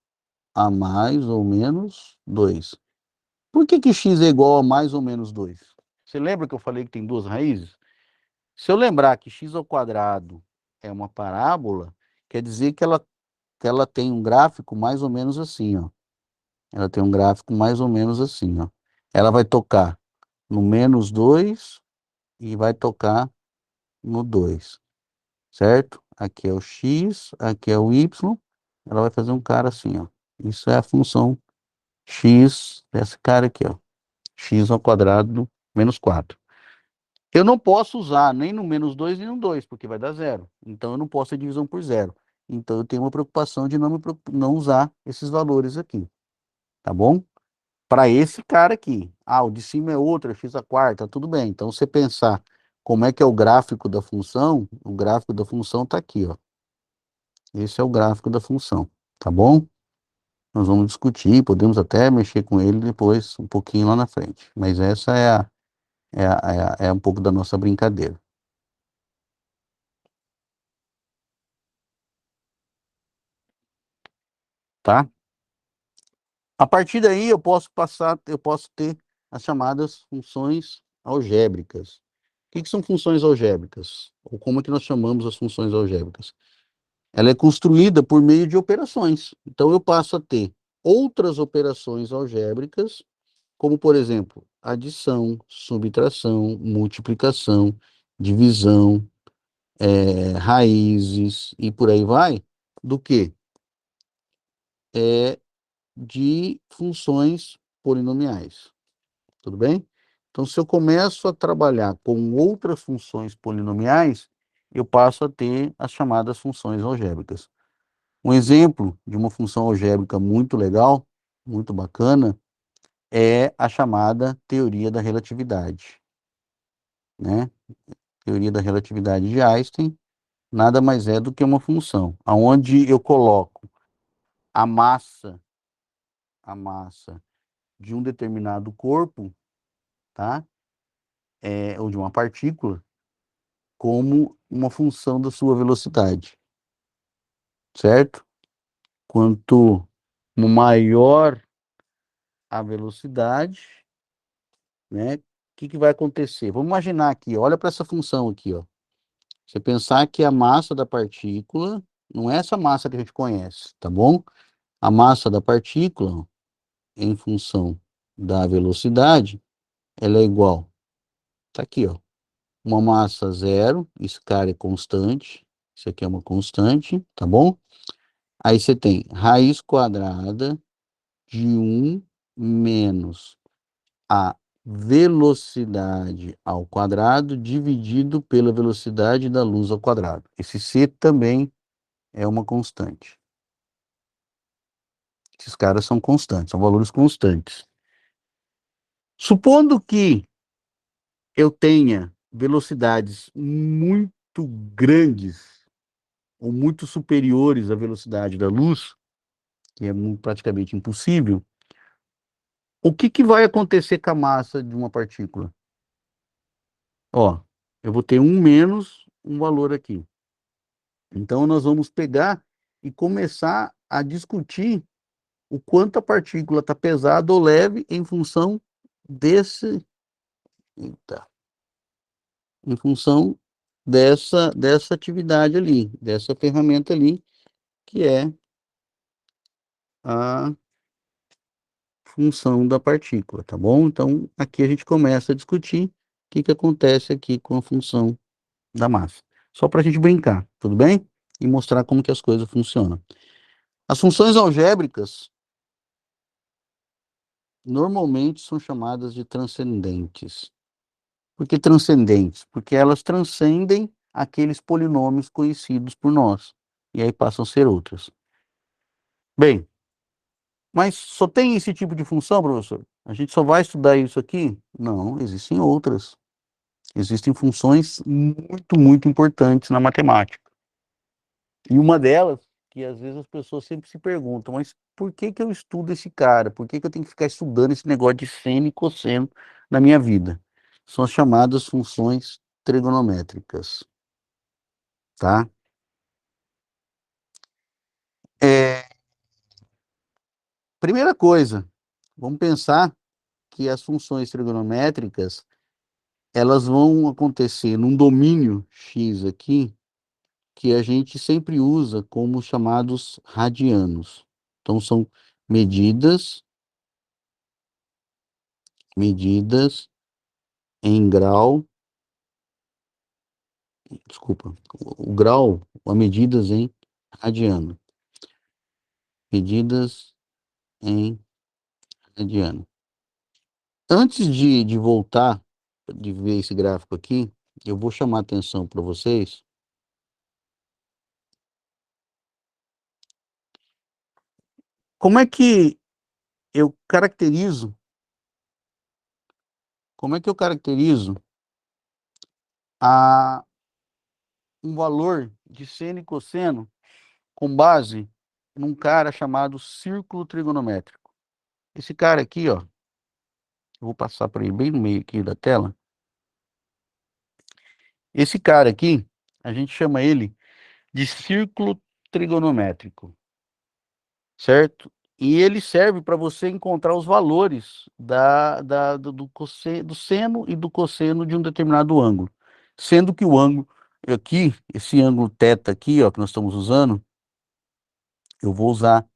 a mais ou menos 2. Por que que x é igual a mais ou menos 2? Você lembra que eu falei que tem duas raízes? Se eu lembrar que x ao quadrado é uma parábola, quer dizer que ela tem um gráfico mais ou menos assim, ó. Ela tem um gráfico mais ou menos assim, ó. Ela vai tocar no menos 2 e vai tocar no 2, certo? Aqui é o x, aqui é o y, ela vai fazer um cara assim, ó. Isso é a função x desse cara aqui, ó. X ao quadrado menos 4. Eu não posso usar nem no menos 2 nem no 2 porque vai dar zero. Então eu não posso ter divisão por zero. Então eu tenho uma preocupação de não usar esses valores aqui, tá bom? Para esse cara aqui. Ah, o de cima é outro, é x a quarta, tudo bem. Então você pensar como é que é o gráfico da função está aqui, ó. Esse é o gráfico da função, tá bom? Nós vamos discutir, podemos até mexer com ele depois, um pouquinho lá na frente. Mas essa é um pouco da nossa brincadeira, tá? A partir daí eu posso ter as chamadas funções algébricas. O que são funções algébricas? Ou como é que nós chamamos as funções algébricas? Ela é construída por meio de operações. Então eu passo a ter outras operações algébricas, como por exemplo, adição, subtração, multiplicação, divisão, raízes e por aí vai, do que é de funções polinomiais. Tudo bem? Então, se eu começo a trabalhar com outras funções polinomiais, eu passo a ter as chamadas funções algébricas. Um exemplo de uma função algébrica muito legal, muito bacana, é a chamada teoria da relatividade, né? Teoria da relatividade de Einstein nada mais é do que uma função, aonde eu coloco a massa de um determinado corpo, tá? Ou de uma partícula, como uma função da sua velocidade, certo? Quanto maior a velocidade, né? O que vai acontecer? Vamos imaginar aqui, olha para essa função aqui, ó. Você pensar que a massa da partícula não é essa massa que a gente conhece, tá bom? A massa da partícula, em função da velocidade, ela é igual. Tá aqui, ó. Uma massa zero, esse cara é constante, isso aqui é uma constante, tá bom? Aí você tem raiz quadrada de um menos a velocidade ao quadrado dividido pela velocidade da luz ao quadrado. Esse C também é uma constante. Esses caras são constantes, são valores constantes. Supondo que eu tenha velocidades muito grandes ou muito superiores à velocidade da luz, que é praticamente impossível, o que vai acontecer com a massa de uma partícula? Ó, eu vou ter um menos um valor aqui. Então, nós vamos pegar e começar a discutir o quanto a partícula está pesada ou leve em função desse, eita, em função dessa atividade ali, dessa ferramenta ali, que é a função da partícula, tá bom? Então, aqui a gente começa a discutir o que acontece aqui com a função da massa. Só para a gente brincar, tudo bem? E mostrar como que as coisas funcionam. As funções algébricas normalmente são chamadas de transcendentes. Por que transcendentes? Porque elas transcendem aqueles polinômios conhecidos por nós. E aí passam a ser outras. Bem, mas só tem esse tipo de função, professor? A gente só vai estudar isso aqui? Não, existem outras. Existem funções muito, muito importantes na matemática. E uma delas, que às vezes as pessoas sempre se perguntam, mas por que que eu estudo esse cara? Por que que eu tenho que ficar estudando esse negócio de seno e cosseno na minha vida? São as chamadas funções trigonométricas, tá? É, primeira coisa, vamos pensar que as funções trigonométricas, elas vão acontecer num domínio X aqui, que a gente sempre usa como chamados radianos. Então, são medidas, medidas em grau desculpa, o grau, a medidas em radiano. Medidas em radiano. Antes de voltar, de ver esse gráfico aqui, eu vou chamar a atenção para vocês. Como é que eu caracterizo, como é que eu caracterizo a, um valor de seno e cosseno com base num cara chamado círculo trigonométrico? Esse cara aqui, ó, eu vou passar para ele bem no meio aqui da tela. Esse cara aqui, a gente chama ele de círculo trigonométrico, certo? E ele serve para você encontrar os valores do seno e do cosseno de um determinado ângulo. Sendo que o ângulo aqui, esse ângulo θ aqui, ó, que nós estamos usando, eu vou usar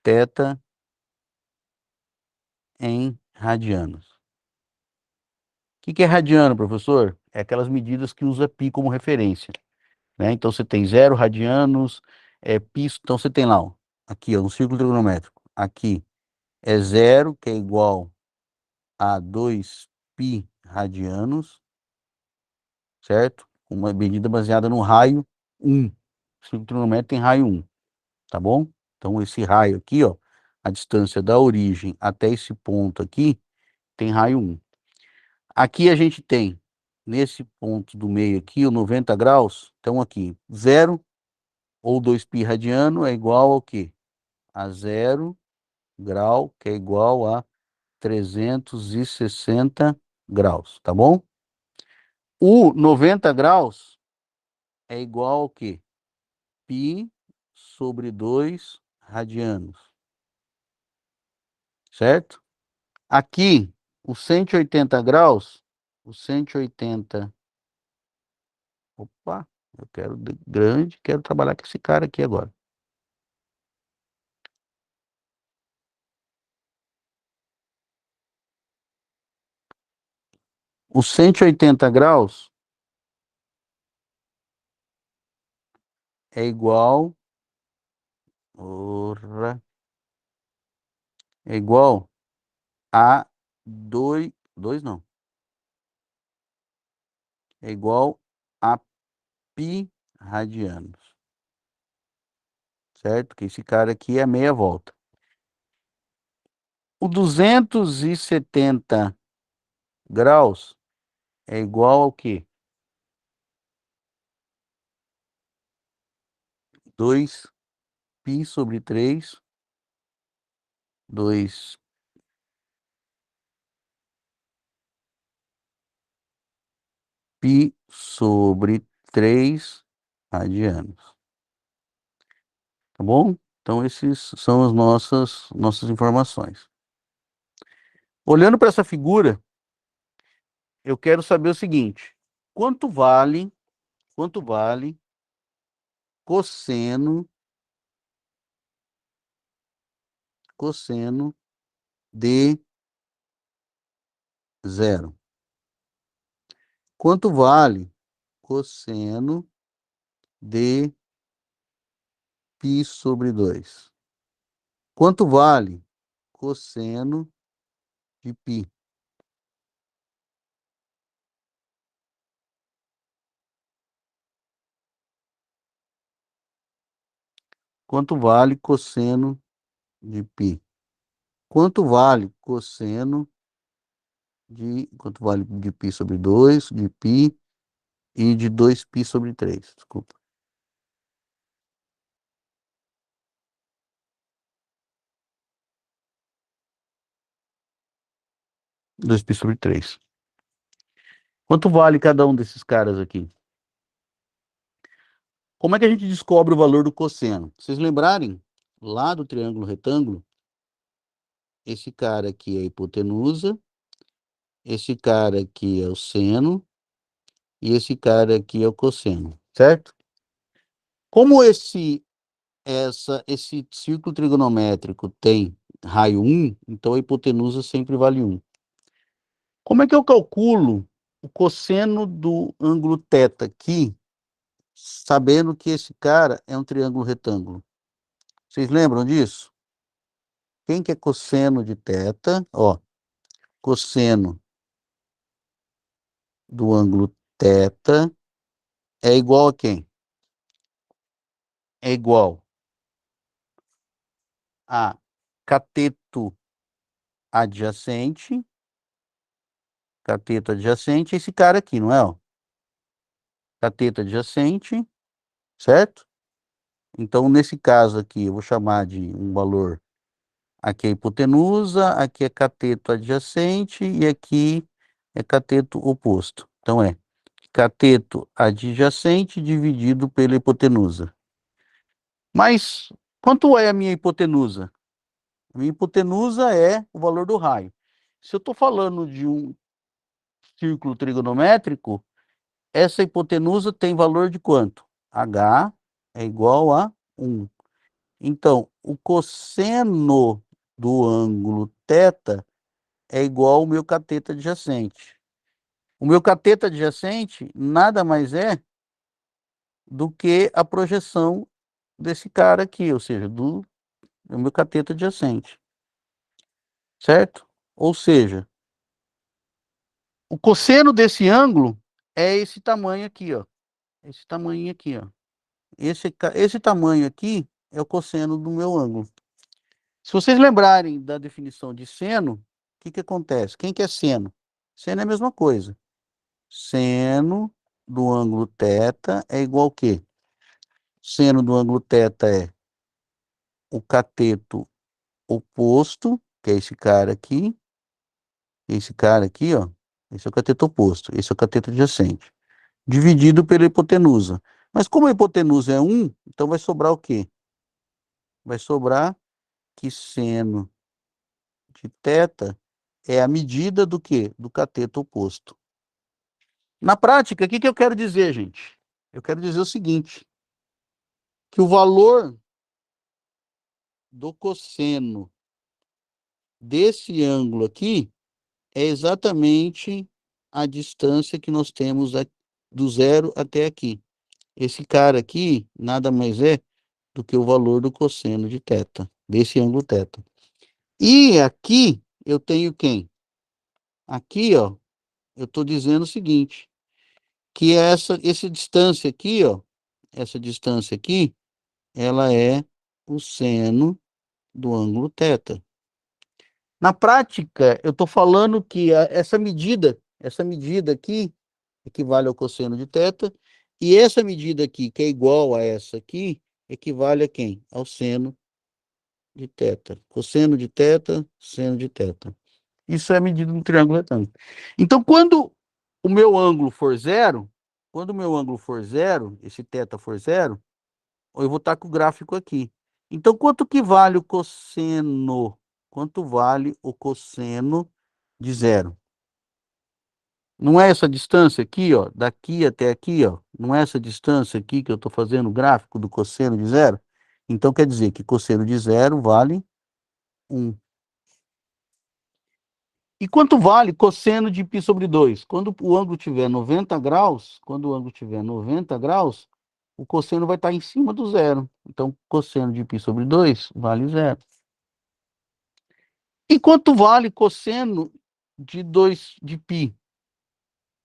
θ em radianos. O que é radiano, professor? É aquelas medidas que usa π como referência, né? Então você tem 0 radianos, π, então você tem lá, ó, aqui, ó, um círculo trigonométrico. Aqui é 0, que é igual a 2π radianos, certo? Uma medida baseada no raio 1. O círculo trigonométrico tem raio 1, tá bom? Então esse raio aqui, ó, a distância da origem até esse ponto aqui, tem raio 1. Aqui a gente tem, nesse ponto do meio aqui, o 90 graus, então aqui, 0 ou 2π radiano é igual ao quê? A 0 grau, que é igual a 360 graus, tá bom? O 90 graus é igual ao quê? Π sobre 2 radianos, certo? Aqui, o 180 graus, o 180, opa, eu quero grande, quero trabalhar com esse cara aqui agora. Os 180 graus é igual, ora, é igual a 2 não, é igual a π radianos, certo? Que esse cara aqui é meia volta. O 270 graus é igual ao quê? 2π sobre 3, 2 π sobre 3 radianos. Tá bom? Então, esses são as nossas informações. Olhando para essa figura, eu quero saber o seguinte: quanto vale cosseno de 0? Quanto vale cosseno de π sobre 2? Quanto vale cosseno de π? Quanto vale cosseno de π? Quanto vale cosseno quanto vale de π sobre 2, de π e de 2π sobre 3? Desculpa. 2π sobre 3. Quanto vale cada um desses caras aqui? Como é que a gente descobre o valor do cosseno? Vocês lembrarem lá do triângulo retângulo, esse cara aqui é a hipotenusa, esse cara aqui é o seno e esse cara aqui é o cosseno, certo? Como esse círculo trigonométrico tem raio 1, então a hipotenusa sempre vale 1. Como é que eu calculo o cosseno do ângulo θ aqui, sabendo que esse cara é um triângulo retângulo. Vocês lembram disso? Quem que é cosseno de θ? Ó, cosseno do ângulo θ é igual a quem? É igual a cateto adjacente, esse cara aqui, não é? Ó? Cateto adjacente, certo? Então, nesse caso aqui, eu vou chamar de um valor. Aqui é hipotenusa, aqui é cateto adjacente e aqui é cateto oposto. Então, é cateto adjacente dividido pela hipotenusa. Mas quanto é a minha hipotenusa? A minha hipotenusa é o valor do raio. Se eu estou falando de um círculo trigonométrico, essa hipotenusa tem valor de quanto? H é igual a 1. Então, o cosseno do ângulo θ é igual ao meu cateto adjacente. O meu cateto adjacente nada mais é do que a projeção desse cara aqui, ou seja, do meu cateto adjacente, certo? Ou seja, o cosseno desse ângulo é esse tamanho aqui, ó. Esse tamanho aqui, ó. Esse tamanho aqui é o cosseno do meu ângulo. Se vocês lembrarem da definição de seno, o que que acontece? Quem que é seno? Seno é a mesma coisa. Seno do ângulo θ é igual ao quê? Seno do ângulo θ é o cateto oposto, que é esse cara aqui, ó. Esse é o cateto oposto, esse é o cateto adjacente, dividido pela hipotenusa. Mas como a hipotenusa é 1, então vai sobrar o quê? Vai sobrar que seno de θ é a medida do quê? Do cateto oposto. Na prática, o que que eu quero dizer, gente? Eu quero dizer o seguinte, que o valor do cosseno desse ângulo aqui é exatamente a distância que nós temos do zero até aqui. Esse cara aqui nada mais é do que o valor do cosseno de θ, desse ângulo θ. E aqui eu tenho quem? Aqui, ó, eu estou dizendo o seguinte, que essa distância aqui, ó, essa distância aqui, ela é o seno do ângulo θ. Na prática, eu estou falando que essa medida aqui, equivale ao cosseno de θ, e essa medida aqui, que é igual a essa aqui, equivale a quem? Ao seno de θ. Cosseno de θ, seno de θ. Isso é a medida do triângulo retângulo. Então, quando o meu ângulo for zero, esse θ for zero, eu vou estar com o gráfico aqui. Então, quanto que vale o cosseno? Quanto vale o cosseno de zero? Não é essa distância aqui, ó, daqui até aqui, ó, não é essa distância aqui que eu estou fazendo o gráfico do cosseno de zero? Então, quer dizer que cosseno de zero vale 1. E quanto vale cosseno de π sobre 2? Quando o ângulo tiver 90 graus, o cosseno vai estar em cima do zero. Então, cosseno de π sobre 2 vale zero. E quanto vale cosseno de 2 de π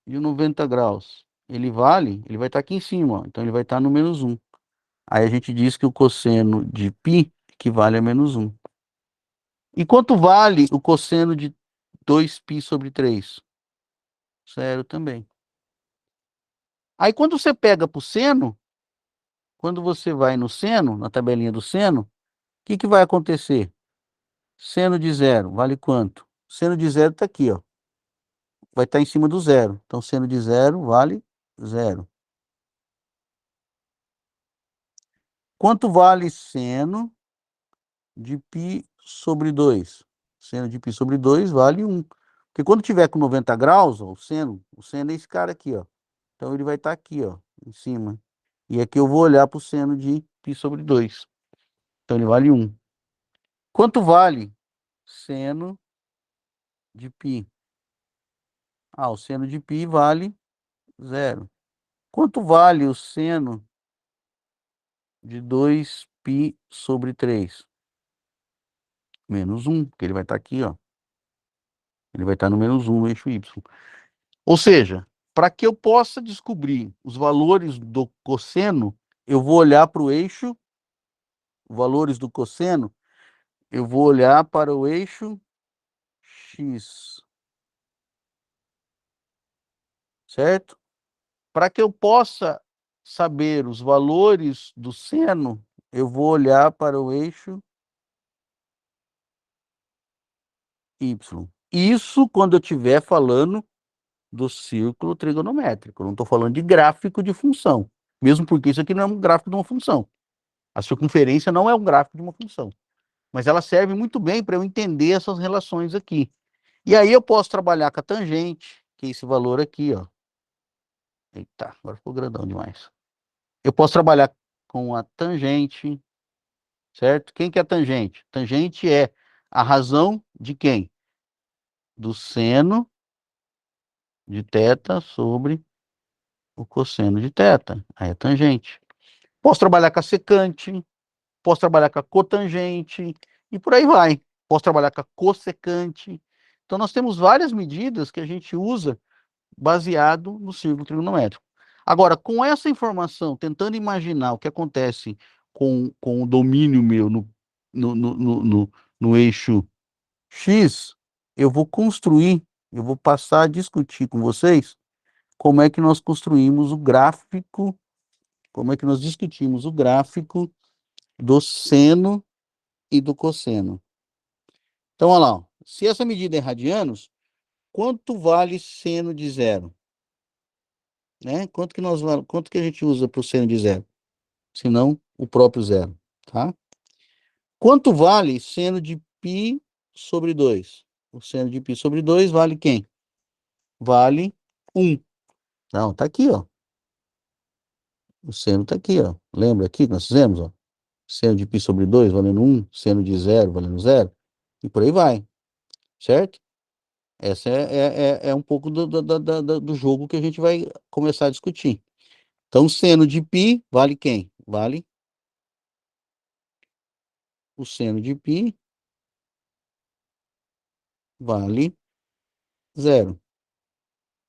de 90 graus? Ele vai estar aqui em cima, ó. Então ele vai estar no menos 1. Aí a gente diz que o cosseno de π equivale a menos 1. E quanto vale o cosseno de 2π sobre 3? Zero também. Aí quando você pega para o seno, quando você vai no seno, na tabelinha do seno, o que que vai acontecer? Seno de zero vale quanto? Seno de zero está aqui, ó. Vai estar em cima do zero. Então, seno de zero vale zero. Quanto vale seno de π sobre 2? Seno de π sobre 2 vale 1. Porque quando tiver com 90 graus, ó, o seno é esse cara aqui, ó. Então, ele vai estar aqui, ó, em cima. E aqui eu vou olhar para o seno de π sobre 2. Então, ele vale 1. Quanto vale seno de π? O seno de π vale 0. Quanto vale o seno de 2π sobre 3? Menos 1, porque ele vai estar aqui, ó. Ele vai estar no menos 1 no eixo y. Ou seja, para que eu possa descobrir os valores do cosseno, eu vou olhar para o eixo, valores do cosseno, eu vou olhar para o eixo x, certo? Para que eu possa saber os valores do seno, eu vou olhar para o eixo y. Isso quando eu estiver falando do círculo trigonométrico. Eu não estou falando de gráfico de função. Mesmo porque isso aqui não é um gráfico de uma função. A circunferência não é um gráfico de uma função. Mas ela serve muito bem para eu entender essas relações aqui. E aí eu posso trabalhar com a tangente, que é esse valor aqui, ó. Eita, agora ficou grandão demais. Eu posso trabalhar com a tangente, certo? Quem que é a tangente? Tangente é a razão de quem? Do seno de θ sobre o cosseno de θ. Aí é tangente. Posso trabalhar com a secante, posso trabalhar com a cotangente, e por aí vai. Posso trabalhar com a cossecante. Então, nós temos várias medidas que a gente usa baseado no círculo trigonométrico. Agora, com essa informação, tentando imaginar o que acontece com o domínio meu no eixo X, eu vou construir, eu vou passar a discutir com vocês como é que nós construímos o gráfico, como é que nós discutimos o gráfico do seno e do cosseno. Então, olha lá, ó. Se essa medida é em radianos, quanto vale seno de zero? Né? Quanto que a gente usa para o seno de zero? Se não, o próprio zero, tá? Quanto vale seno de π sobre 2? O seno de π sobre 2 vale quem? Vale 1. Não, tá aqui, ó. O seno tá aqui, ó. Lembra aqui que nós fizemos, ó? Seno de π sobre 2 valendo 1, seno de zero valendo 0, e por aí vai, certo? Essa é um pouco do jogo que a gente vai começar a discutir. Então, seno de π vale quem? Vale o seno de π vale 0.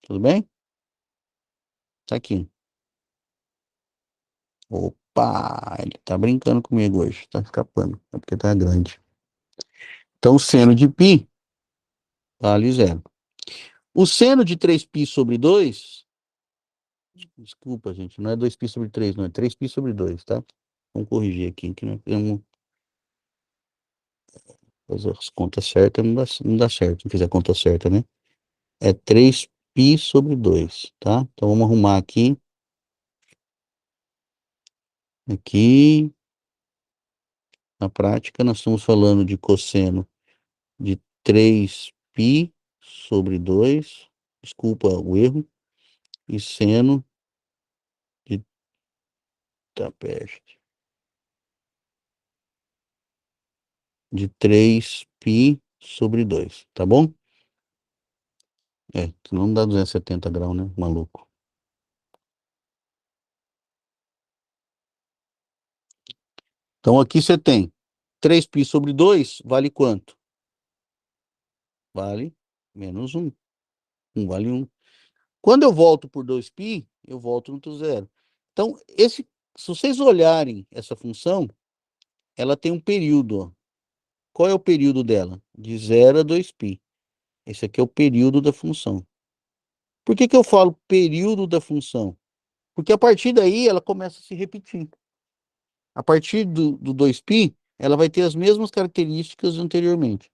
Tudo bem? Tá aqui. Opa, ele tá brincando comigo hoje, tá escapando, é porque tá grande. Então, seno de π vale 0. O seno de 3π sobre 2, desculpa, gente, não é 2π sobre 3, não, é 3π sobre 2, tá? Vamos corrigir aqui, que nós temos fazer as contas certas, não dá certo, não fizer a conta certa, né? É 3π sobre 2, tá? Então, vamos arrumar aqui. Aqui, na prática, nós estamos falando de cosseno de 3π sobre 2, desculpa o erro, e seno de tapeste de 3π sobre 2, tá bom? Senão não dá 270 graus, né? Maluco. Então aqui você tem 3π sobre 2 vale quanto? Vale menos 1. 1 vale 1. Quando eu volto por 2π, eu volto no zero. Então, se vocês olharem essa função, ela tem um período, ó. Qual é o período dela? De 0 a 2π. Esse aqui é o período da função. Por que que eu falo período da função? Porque a partir daí ela começa a se repetir. A partir do 2π, ela vai ter as mesmas características anteriormente.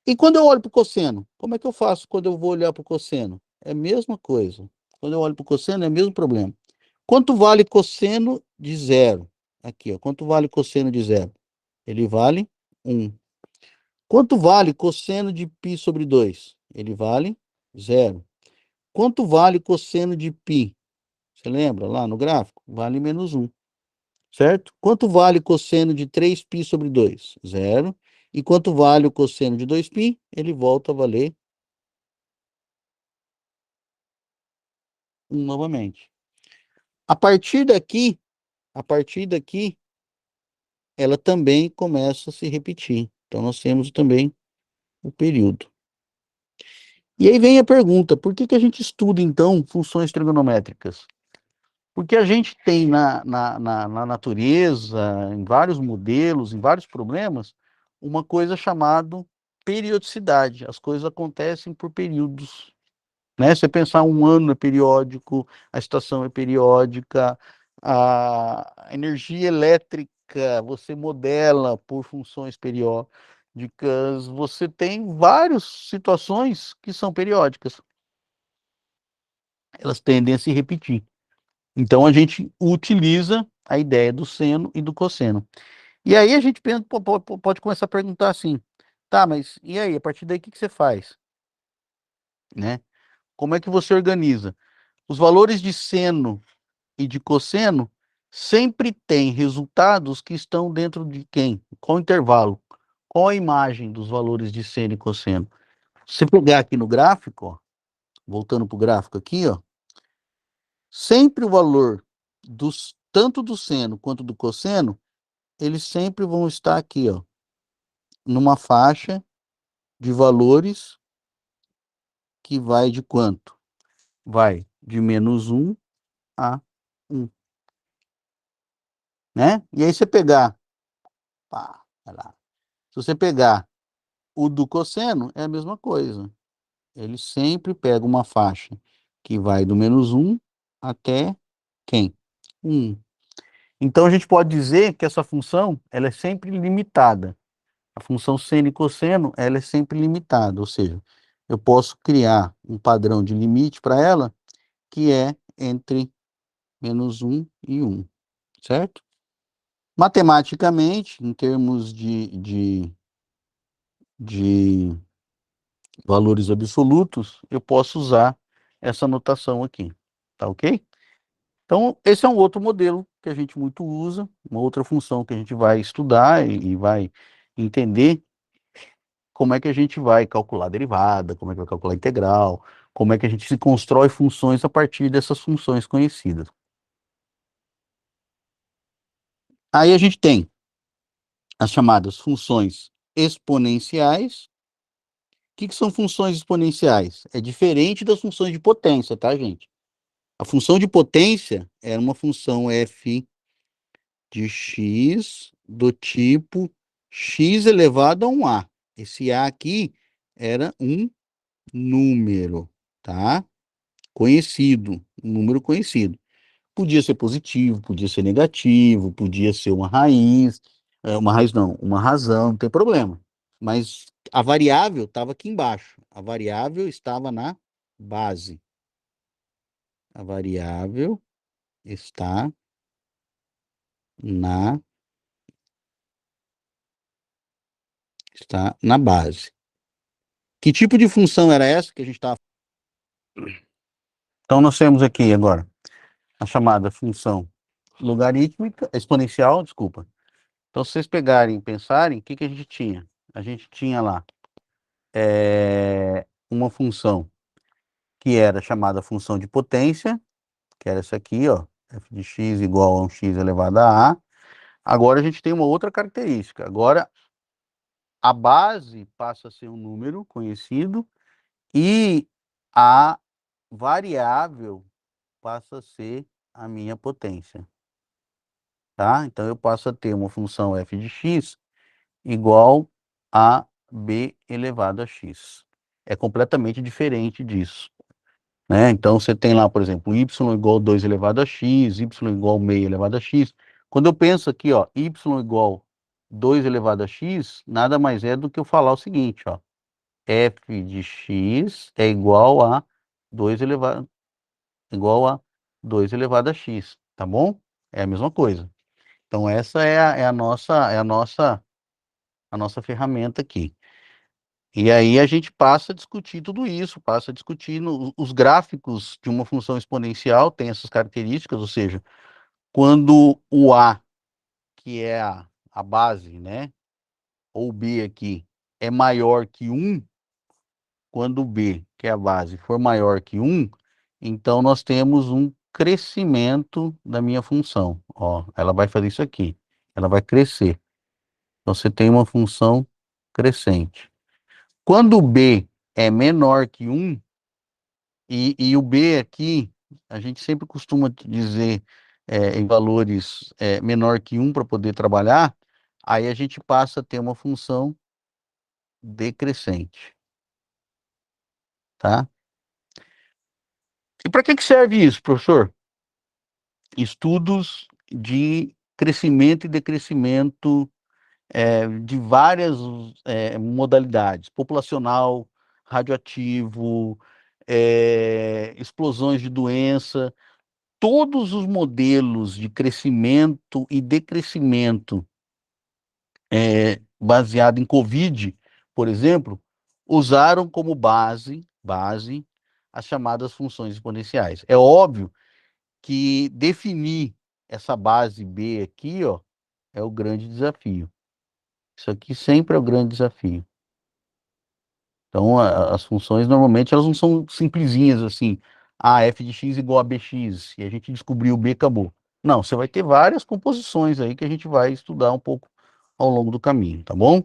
E quando eu olho para o cosseno, como é que eu faço quando eu vou olhar para o cosseno? É a mesma coisa. Quando eu olho para o cosseno, é o mesmo problema. Quanto vale cosseno de zero? Aqui, ó. Quanto vale cosseno de zero? Ele vale 1. Quanto vale cosseno de π sobre 2? Ele vale 0. Quanto vale cosseno de π? Você lembra lá no gráfico? Vale menos 1. Certo? Quanto vale cosseno de 3π sobre 2? 0. E quanto vale o cosseno de 2π? Ele volta a valer 1 novamente. A partir daqui, a partir daqui, ela também começa a se repetir. Então, nós temos também o período. E aí vem a pergunta, por que que a gente estuda, então, funções trigonométricas? Porque a gente tem na natureza, em vários modelos, em vários problemas, uma coisa chamada periodicidade. As coisas acontecem por períodos, né? Você pensar um ano é periódico, a estação é periódica, a energia elétrica você modela por funções periódicas, você tem várias situações que são periódicas, elas tendem a se repetir. Então a gente utiliza a ideia do seno e do cosseno. E aí a gente pensa, pode começar a perguntar assim, tá, mas e aí, a partir daí o que que você faz, né? Como é que você organiza? Os valores de seno e de cosseno sempre têm resultados que estão dentro de quem? Qual o intervalo? Qual a imagem dos valores de seno e cosseno? Se você pegar aqui no gráfico, ó, voltando para o gráfico aqui, ó, sempre o valor tanto do seno quanto do cosseno, eles sempre vão estar aqui, ó, numa faixa de valores que vai de quanto? Vai de -1 a 1, né? E aí você pegar, pá, vai lá. Se você pegar o do cosseno, é a mesma coisa. Ele sempre pega uma faixa que vai do -1 até quem? 1. Então a gente pode dizer que essa função, ela é sempre limitada. A função seno e cosseno, ela é sempre limitada, ou seja, eu posso criar um padrão de limite para ela que é entre -1 e 1, certo? Matematicamente, em termos de valores absolutos, eu posso usar essa notação aqui, tá ok? Então, esse é um outro modelo que a gente muito usa, uma outra função que a gente vai estudar e vai entender como é que a gente vai calcular a derivada, como é que vai calcular a integral, como é que a gente se constrói funções a partir dessas funções conhecidas. Aí a gente tem as chamadas funções exponenciais. O que que são funções exponenciais? É diferente das funções de potência, tá, gente? A função de potência era uma função f de x do tipo x elevado a um a. Esse a aqui era um número, tá? Conhecido, um número conhecido. Podia ser positivo, podia ser negativo, podia ser uma raiz não, uma razão, não tem problema. Mas a variável estava aqui embaixo. A variável estava na base. A variável está na base. Que tipo de função era essa que a gente estava? Então nós temos aqui agora a chamada função logarítmica, exponencial, desculpa. Então se vocês pegarem e pensarem, o que que a gente tinha? A gente tinha lá uma função que era chamada função de potência, que era essa aqui, ó, f de x igual a um x elevado a A. Agora a gente tem uma outra característica. Agora a base passa a ser um número conhecido e a variável passa a ser a minha potência, tá? Então eu passo a ter uma função f de x igual a b elevado a x. É completamente diferente disso, né? Então você tem lá, por exemplo, y igual a 2 elevado a x, y igual a meio elevado a x. Quando eu penso aqui, ó, y igual 2 elevado a x, nada mais é do que eu falar o seguinte, ó, f de x é igual a 2 elevado, igual a 2 elevado a x, tá bom? É a mesma coisa. Então essa é a nossa ferramenta aqui. E aí a gente passa a discutir tudo isso, passa a discutir os gráficos de uma função exponencial, tem essas características, ou seja, quando o A, que é a base, né, ou B aqui, é maior que 1, quando o B, que é a base, for maior que 1, Então, nós temos um crescimento da minha função. Ó, ela vai fazer isso aqui. Ela vai crescer. Então, você tem uma função crescente. Quando o B é menor que 1, e o B aqui, a gente sempre costuma dizer em valores menor que 1 para poder trabalhar, aí a gente passa a ter uma função decrescente, tá? E para que serve isso, professor? Estudos de crescimento e decrescimento de várias modalidades, populacional, radioativo, explosões de doença, todos os modelos de crescimento e decrescimento baseado em Covid, por exemplo, usaram como base as chamadas funções exponenciais. É óbvio que definir essa base B aqui, ó, é o grande desafio. Isso aqui sempre é o grande desafio. Então, as funções, normalmente, elas não são simplesinhas assim. Ah, f de x igual a bx, e a gente descobriu o b, acabou. Não, você vai ter várias composições aí que a gente vai estudar um pouco ao longo do caminho, tá bom?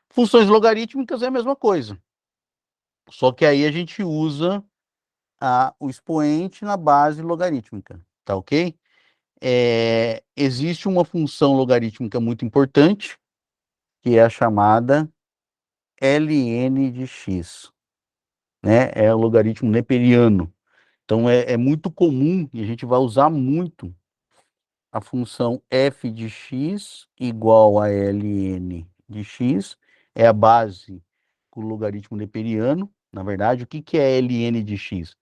Funções logarítmicas é a mesma coisa. Só que aí a gente usa o expoente na base logarítmica, tá ok? Existe uma função logarítmica muito importante, que é a chamada ln de x, né? É o logaritmo neperiano. Então, é muito comum, e a gente vai usar muito a função f de x igual a ln de x, é a base do logaritmo neperiano. Na verdade, o que que é ln de x?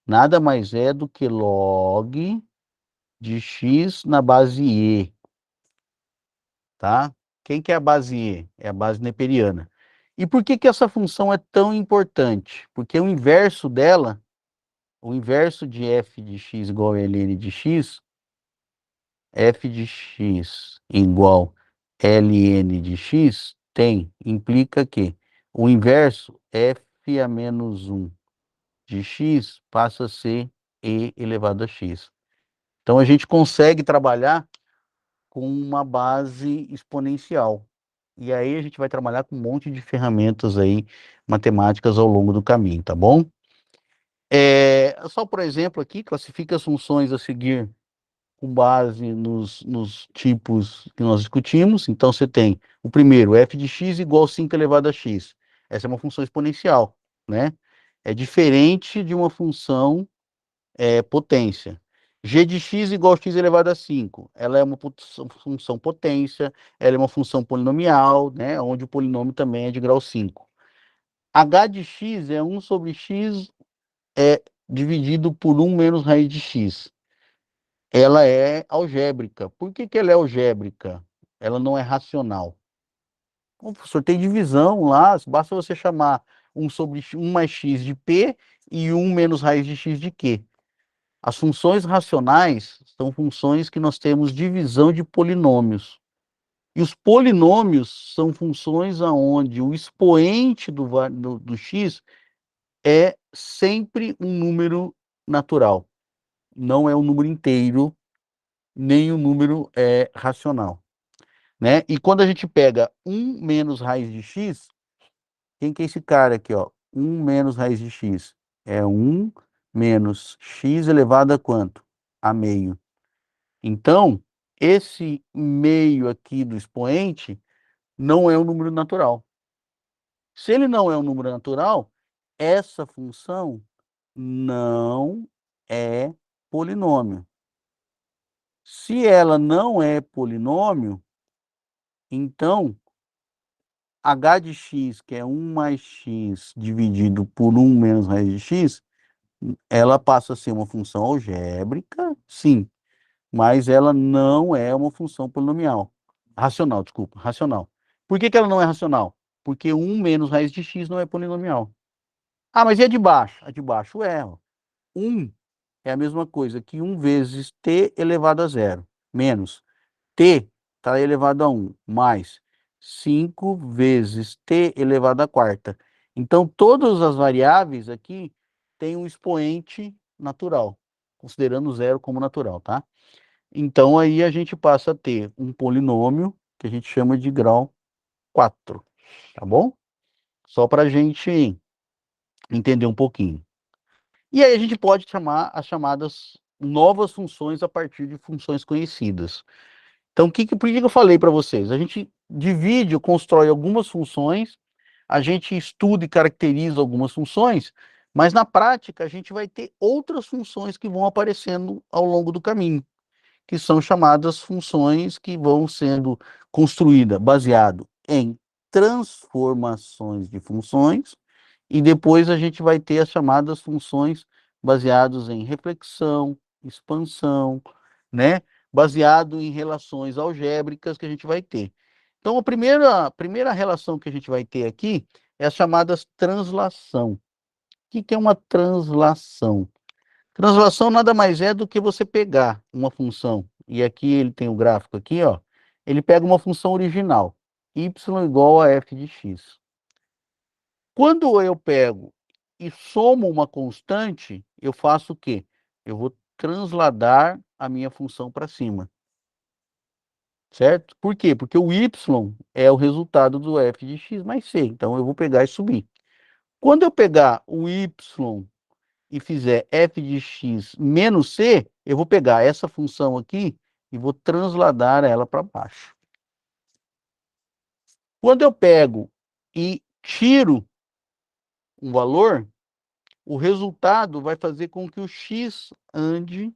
Nada mais é do que log de x na base e, tá? Quem que é a base e? É a base neperiana. E por que que essa função é tão importante? Porque o inverso dela, o inverso de f de x igual a ln de x, f de x igual ln de x, implica que o inverso, f a menos 1 de x, passa a ser e elevado a x. Então, a gente consegue trabalhar com uma base exponencial. E aí a gente vai trabalhar com um monte de ferramentas aí, matemáticas ao longo do caminho, tá bom? Só por exemplo aqui, classifica as funções a seguir com base nos tipos que nós discutimos. Então, você tem o primeiro, f de x igual a 5 elevado a x. Essa é uma função exponencial, né? É diferente de uma função potência. G de x igual a x elevado a 5. Ela é uma função potência, ela é uma função polinomial, né? Onde o polinômio também é de grau 5. H de x é 1 sobre x dividido por 1 menos raiz de x. Ela é algébrica. Por que que ela é algébrica? Ela não é racional. O professor, tem divisão lá, basta você chamar 1 sobre 1 mais x de p e 1 menos raiz de x de q. As funções racionais são funções que nós temos divisão de polinômios. E os polinômios são funções aonde o expoente do x é sempre um número natural. Não é um número inteiro, nem um número racional, né? E quando a gente pega 1 menos raiz de x, quem que é esse cara aqui, ó? 1 menos raiz de x é 1 menos x elevado a quanto? A meio. Então, esse meio aqui do expoente não é um número natural. Se ele não é um número natural, essa função não é polinômio. Se ela não é polinômio, então h de x, que é 1 mais x dividido por 1 menos raiz de x, ela passa a ser uma função algébrica, sim, mas ela não é uma função polinomial. Racional, desculpa, racional. Por que que ela não é racional? Porque 1 menos raiz de x não é polinomial. Ah, mas e a de baixo? A de baixo é. 1 é a mesma coisa que 1 vezes t elevado a zero, menos t está elevado a 1, mais 5 vezes t elevado à quarta. Então, todas as variáveis aqui têm um expoente natural, considerando zero como natural, tá? Então aí a gente passa a ter um polinômio que a gente chama de grau 4, tá bom? Só para a gente entender um pouquinho. E aí a gente pode chamar as chamadas novas funções a partir de funções conhecidas. Então, por que que eu falei para vocês? A gente divide ou constrói algumas funções, a gente estuda e caracteriza algumas funções, mas na prática a gente vai ter outras funções que vão aparecendo ao longo do caminho, que são chamadas funções que vão sendo construídas baseado em transformações de funções, e depois a gente vai ter as chamadas funções baseadas em reflexão, expansão, né? Baseado em relações algébricas que a gente vai ter. Então, a primeira relação que a gente vai ter aqui é as chamadas translação. O que é uma translação? Translação nada mais é do que você pegar uma função, e aqui ele tem o gráfico aqui, ó, ele pega uma função original, y igual a f de x. Quando eu pego e somo uma constante, eu faço o quê? Eu vou transladar a minha função para cima, certo? Por quê? Porque o y é o resultado do f de x mais c, então eu vou pegar e subir. Quando eu pegar o y e fizer f de x menos c, eu vou pegar essa função aqui e vou transladar ela para baixo. Quando eu pego e tiro um valor, o resultado vai fazer com que o x ande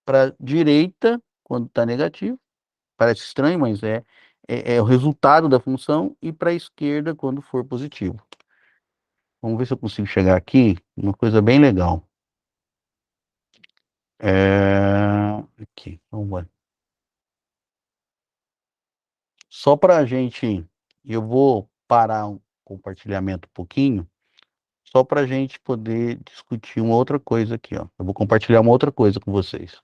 para a direita quando está negativo. Parece estranho, mas é o resultado da função, e para a esquerda quando for positivo. Vamos ver se eu consigo chegar aqui, uma coisa bem legal. Aqui, vamos lá. Só para a gente, eu vou parar o compartilhamento um pouquinho, só para a gente poder discutir uma outra coisa aqui, ó. Eu vou compartilhar uma outra coisa com vocês.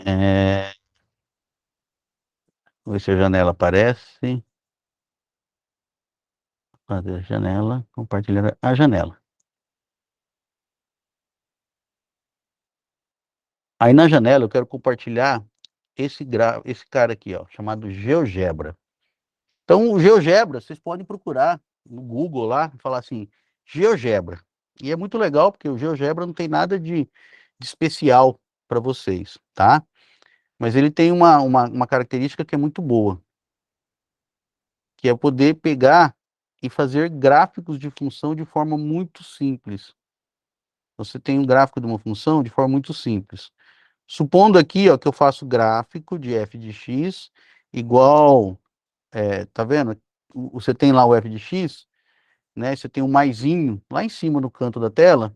É, Vamos ver se a janela aparece. Fazer a janela, compartilhar a janela. Aí na janela eu quero compartilhar esse cara aqui, ó, chamado GeoGebra. Então, o GeoGebra, vocês podem procurar no Google lá, falar assim, GeoGebra. E é muito legal, porque o GeoGebra não tem nada de especial para vocês, tá? Mas ele tem uma característica que é muito boa, que é poder pegar e fazer gráficos de função de forma muito simples. Você tem um gráfico de uma função de forma muito simples. Supondo aqui, ó, que eu faço gráfico de f de x igual, tá vendo? Você tem lá o f de x, né? Você tem um maisinho lá em cima no canto da tela.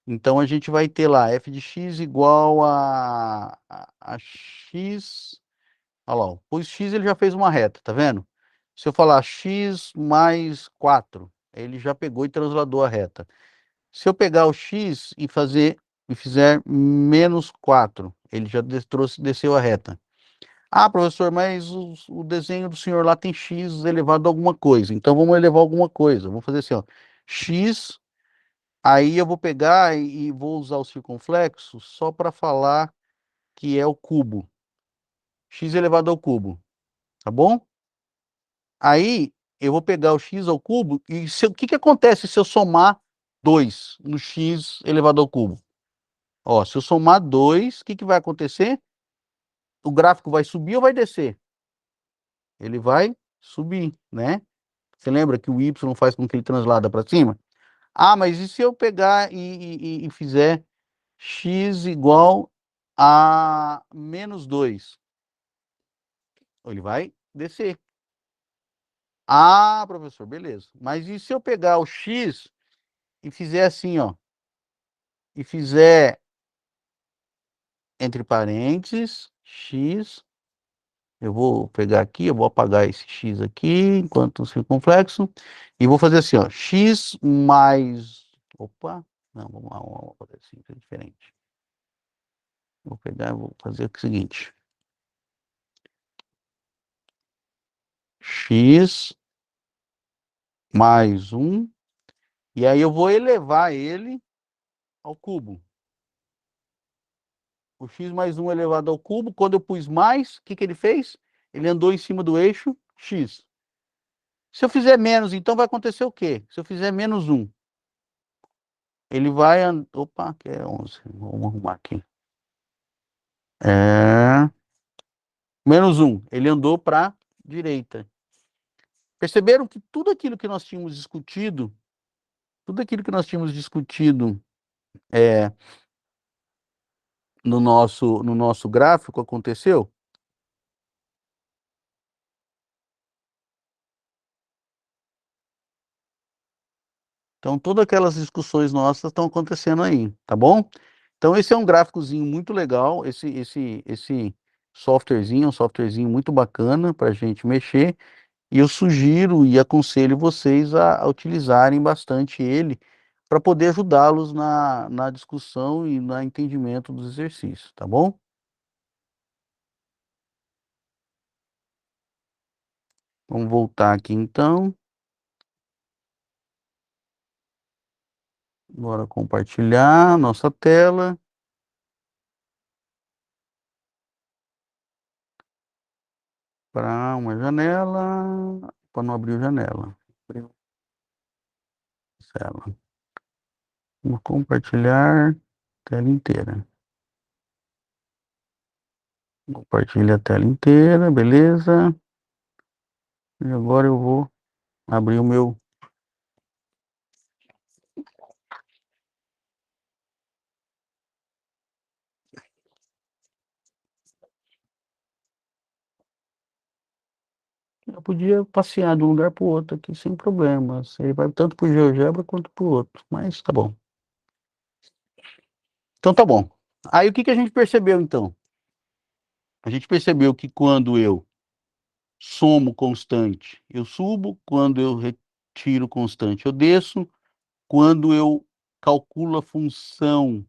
Então a gente vai ter lá f de x igual a x. Olha lá, o x ele já fez uma reta, tá vendo? Se eu falar x mais 4, ele já pegou e transladou a reta. Se eu pegar o x e fizer menos 4, ele já desceu a reta. Ah, professor, mas o desenho do senhor lá tem x elevado a alguma coisa. Então vamos elevar alguma coisa. Vou fazer assim, ó. X, aí eu vou pegar e vou usar o circunflexo só para falar que é o cubo. X elevado ao cubo, tá bom? Aí eu vou pegar o x ao cubo e o que que acontece se eu somar 2 no x elevado ao cubo? Ó, se eu somar 2, o que que vai acontecer? O gráfico vai subir ou vai descer? Ele vai subir, né? Você lembra que o y faz com que ele translada para cima? Ah, mas e se eu pegar e fizer x igual a menos 2? Ele vai descer. Ah, professor, beleza. Mas e se eu pegar o x e fizer assim, ó, e fizer entre parênteses, x, eu vou pegar aqui, eu vou apagar esse x aqui, enquanto circunflexo, e vou fazer assim, ó, x mais, opa, não, vamos fazer assim, é diferente. Vou pegar, vou fazer o seguinte, x mais 1, e aí eu vou elevar ele ao cubo. O x mais 1 elevado ao cubo, quando eu pus mais, o que que ele fez? Ele andou em cima do eixo x. Se eu fizer menos, então vai acontecer o quê? Se eu fizer menos 1, ele vai... Opa, que é 11. Vamos arrumar aqui. É... Menos 1. Ele andou para a direita. Perceberam que tudo aquilo que nós tínhamos discutido, é, no nosso gráfico aconteceu? Então, todas aquelas discussões nossas estão acontecendo aí, tá bom? Então, esse é um gráficozinho muito legal, esse softwarezinho, é um softwarezinho muito bacana para a gente mexer, e eu sugiro e aconselho vocês a utilizarem bastante ele para poder ajudá-los na discussão e no entendimento dos exercícios, tá bom? Vamos voltar aqui então. Bora compartilhar nossa tela para uma janela, para não abrir a janela. Abriu a tela. Vamos compartilhar tela inteira. Compartilha a tela inteira, beleza? E agora eu vou abrir o meu. Eu podia passear de um lugar para o outro aqui sem problemas. Ele vai tanto para o GeoGebra quanto para o outro, mas tá bom. Então tá bom. Aí o que que a gente percebeu então? A gente percebeu que quando eu somo constante, eu subo, quando eu retiro constante, eu desço, quando eu calculo a função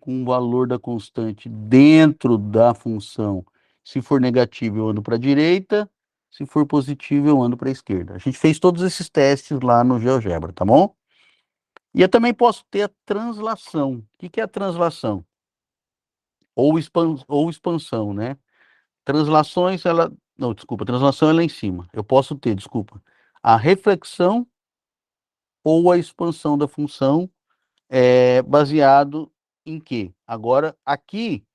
com o valor da constante dentro da função, se for negativo, eu ando para a direita, se for positivo, eu ando para a esquerda. A gente fez todos esses testes lá no GeoGebra, tá bom? E eu também posso ter a translação. O que que é a translação? Ou expansão, né? Translações, ela. Não, desculpa, translação é lá em cima. Eu posso ter, desculpa, a reflexão ou a expansão da função baseado em quê? Agora, aqui,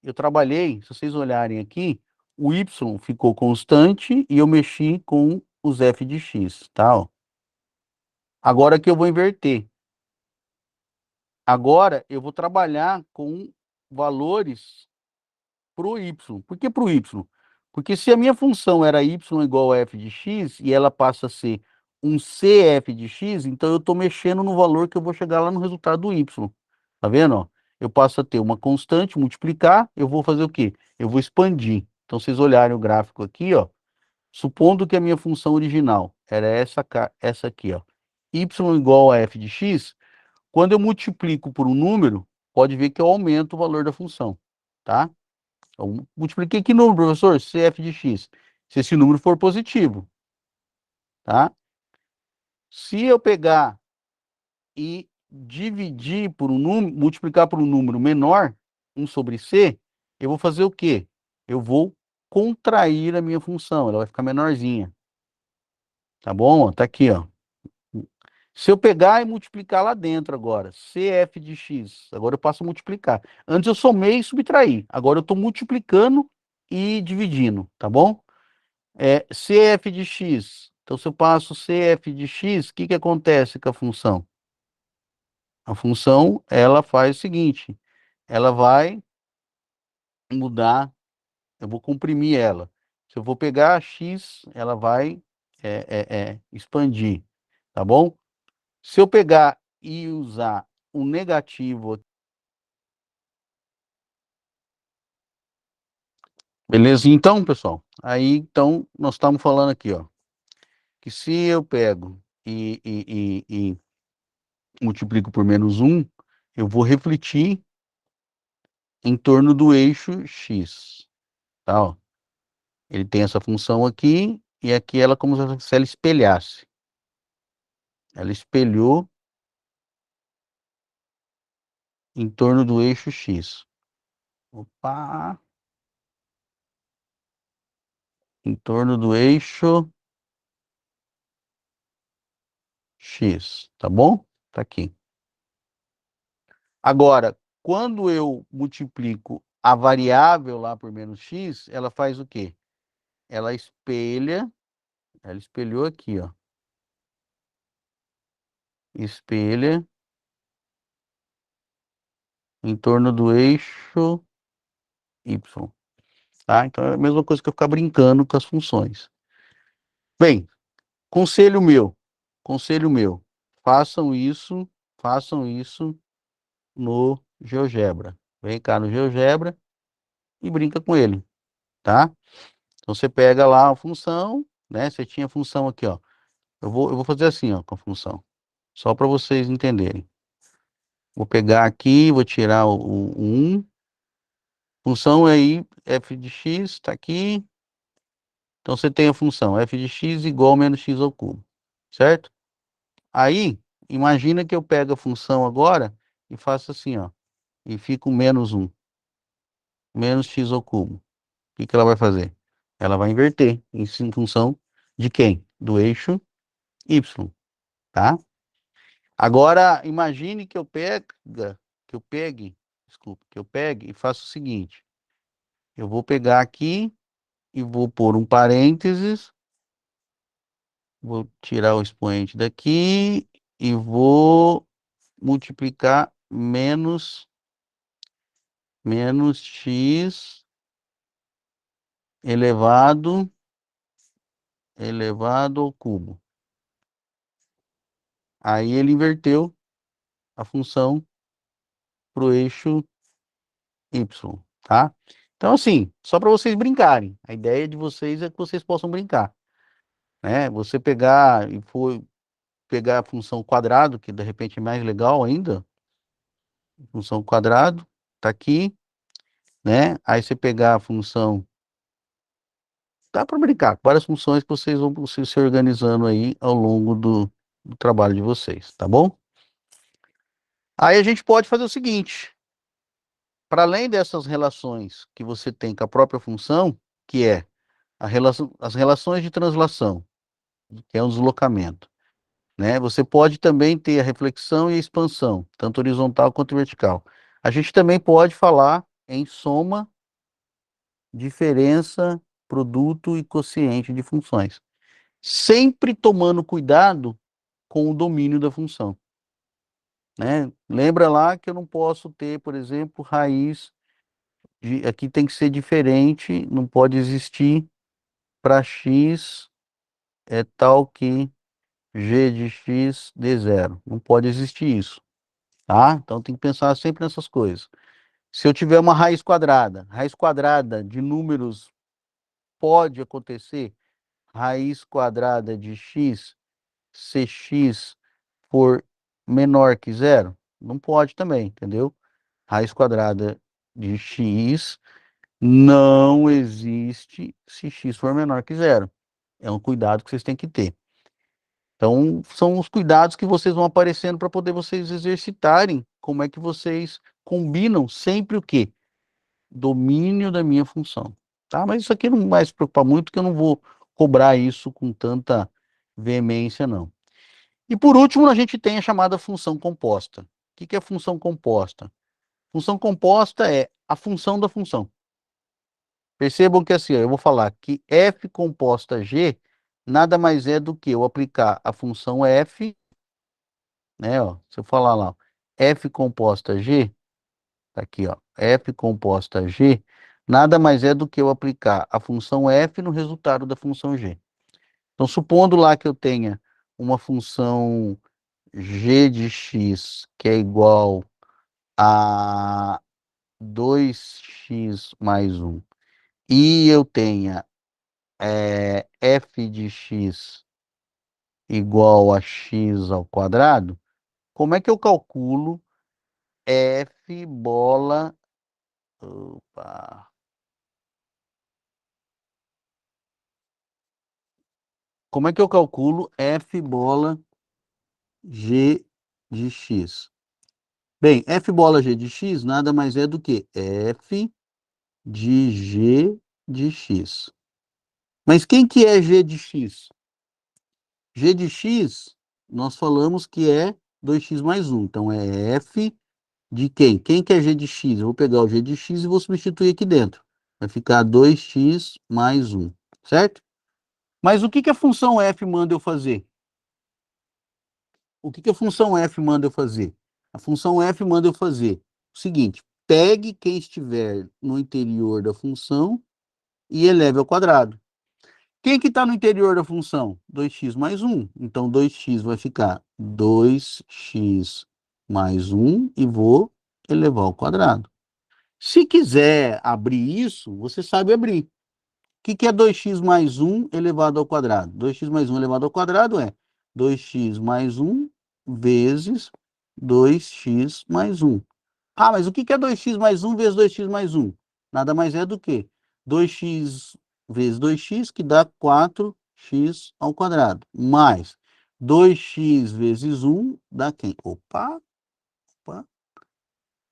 eu trabalhei, se vocês olharem aqui, o y ficou constante e eu mexi com os f de x, tá? Ó. Agora que eu vou inverter. Agora eu vou trabalhar com valores para o y. Por que para o y? Porque se a minha função era y igual a f de x e ela passa a ser um cf de x, então eu estou mexendo no valor que eu vou chegar lá no resultado do y. Tá vendo? Ó? Eu passo a ter uma constante, multiplicar, eu vou fazer o quê? Eu vou expandir. Então, vocês olharem o gráfico aqui, ó, supondo que a minha função original era essa aqui, ó, y igual a f de x, quando eu multiplico por um número, pode ver que eu aumento o valor da função, tá? Então, multipliquei que número, professor? Cf de x. Se esse número for positivo, tá? Se eu pegar e dividir por um número, multiplicar por um número menor, 1 sobre c, eu vou fazer o quê? Eu vou contrair a minha função, ela vai ficar menorzinha. Tá bom? Tá aqui, ó. Se eu pegar e multiplicar lá dentro agora, CF de x, agora eu passo a multiplicar. Antes eu somei e subtraí, agora eu estou multiplicando e dividindo, tá bom? CF de x, então se eu passo CF de x, o que que acontece com a função? A função, ela faz o seguinte, ela vai mudar, eu vou comprimir ela. Se eu vou pegar x, ela vai expandir, tá bom? Se eu pegar e usar o negativo, beleza? Então, pessoal, aí então nós estamos falando aqui, ó, que se eu pego e multiplico por menos um, eu vou refletir em torno do eixo x, tá? Ó. Ele tem essa função aqui, e aqui ela como se ela espelhasse. Ela espelhou em torno do eixo X. Opa! Em torno do eixo X, tá bom? Tá aqui. Agora, quando eu multiplico a variável lá por menos x, ela faz o quê? Ela espelha, ela espelhou aqui, ó. Espelha em torno do eixo y, tá? Então é a mesma coisa que eu ficar brincando com as funções. Bem, conselho meu, conselho meu, façam isso no GeoGebra. Vem cá no GeoGebra e brinca com ele, tá? Então você pega lá a função, né? Você tinha a função aqui, ó. Eu vou fazer assim, ó, com a função. Só para vocês entenderem. Vou pegar aqui, vou tirar o 1. Função aí, f de x, está aqui. Então você tem a função f de x igual a menos x ao cubo, certo? Aí, imagina que eu pego a função agora e faço assim, ó. E fico menos 1, menos x ao cubo. O que que ela vai fazer? Ela vai inverter em função de quem? Do eixo y, tá? Agora, imagine que eu pegue e faça o seguinte. Eu vou pegar aqui e vou pôr um parênteses, vou tirar o expoente daqui e vou multiplicar menos x elevado ao cubo. Aí ele inverteu a função para o eixo y, tá? Então, assim, só para vocês brincarem. A ideia de vocês é que vocês possam brincar, né? Você pegar e for pegar a função quadrado, que de repente é mais legal ainda, função quadrado, tá aqui, né? Aí você pegar a função, dá para brincar, com várias funções que vocês vão se organizando aí ao longo do trabalho de vocês, tá bom? Aí a gente pode fazer o seguinte, para além dessas relações que você tem com a própria função, que é as relações de translação, que é um deslocamento, né? Você pode também ter a reflexão e a expansão, tanto horizontal quanto vertical. A gente também pode falar em soma, diferença, produto e quociente de funções, sempre tomando cuidado com o domínio da função, né? Lembra lá que eu não posso ter, por exemplo, aqui tem que ser diferente, não pode existir para x é tal que g de x dê zero. Não pode existir isso, tá? Então tem que pensar sempre nessas coisas. Se eu tiver uma raiz quadrada de números pode acontecer, raiz quadrada de x, se x for menor que zero? Não pode também, entendeu? Raiz quadrada de x não existe se x for menor que zero. É um cuidado que vocês têm que ter. Então, são os cuidados que vocês vão aparecendo para poder vocês exercitarem como é que vocês combinam sempre o quê? Domínio da minha função, tá? Mas isso aqui não vai se preocupar muito, que eu não vou cobrar isso com tanta veemência, não. E por último, a gente tem a chamada função composta. O que que é função composta? Função composta é a função da função. Percebam que assim, ó, eu vou falar que f composta g nada mais é do que eu aplicar a função f, né, ó, se eu falar lá, ó, f composta g, tá aqui, ó, f composta g, nada mais é do que eu aplicar a função f no resultado da função g. Então, supondo lá que eu tenha uma função g de x que é igual a 2x mais 1, e eu tenha f de x igual a x ao quadrado, como é que eu calculo f bola... Opa. Como é que eu calculo f bola g de x? Bem, f bola g de x nada mais é do que f de g de x. Mas quem que é g de x? G de x, nós falamos que é 2x mais 1. Então, é f de quem? Quem que é g de x? Eu vou pegar o g de x e vou substituir aqui dentro. Vai ficar 2x mais 1, certo? Mas o que que a função f manda eu fazer? O que que a função f manda eu fazer? A função f manda eu fazer o seguinte: pegue quem estiver no interior da função e eleve ao quadrado. Quem que está no interior da função? 2x mais 1. Então, 2x vai ficar 2x mais 1 e vou elevar ao quadrado. Se quiser abrir isso, você sabe abrir. O que que é 2x mais 1 elevado ao quadrado? 2x mais 1 elevado ao quadrado é 2x mais 1 vezes 2x mais 1. Ah, mas o que que é 2x mais 1 vezes 2x mais 1? Nada mais é do que 2x vezes 2x, que dá 4x ao quadrado, mais 2x vezes 1 dá quem? Opa,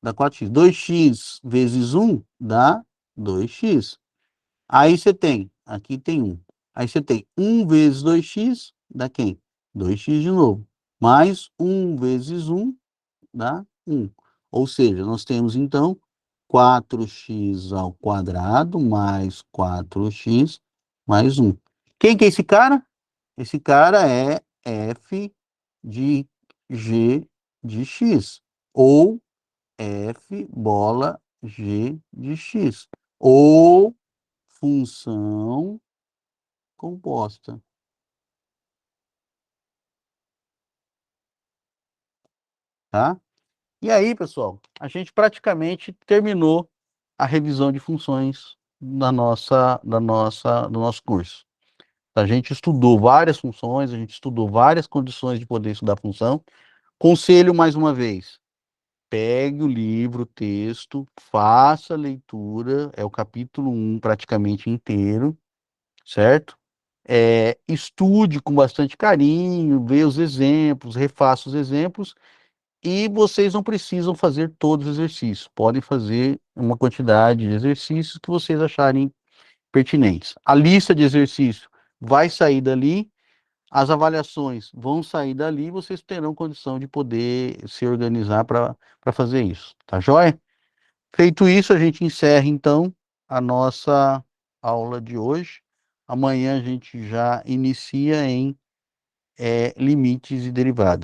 dá 4x. 2x vezes 1 dá 2x. Aí você tem, aqui tem 1. Aí você tem 1 vezes 2x dá quem? 2x de novo. Mais 1 vezes 1 dá 1. Ou seja, nós temos então 4x ao quadrado mais 4x mais 1. Quem que é esse cara? Esse cara é f de g de x, ou f bola g de x, ou função composta, tá? E aí, pessoal, a gente praticamente terminou a revisão de funções do nosso curso. A gente estudou várias funções, a gente estudou várias condições de poder estudar função. Conselho mais uma vez: pegue o livro, o texto, faça a leitura, é o capítulo 1 praticamente inteiro, certo? Estude com bastante carinho, veja os exemplos, refaça os exemplos. E vocês não precisam fazer todos os exercícios, podem fazer uma quantidade de exercícios que vocês acharem pertinentes. A lista de exercícios vai sair dali, as avaliações vão sair dali, e vocês terão condição de poder se organizar para fazer isso, tá joia? Feito isso, a gente encerra então a nossa aula de hoje. Amanhã a gente já inicia em limites e derivadas.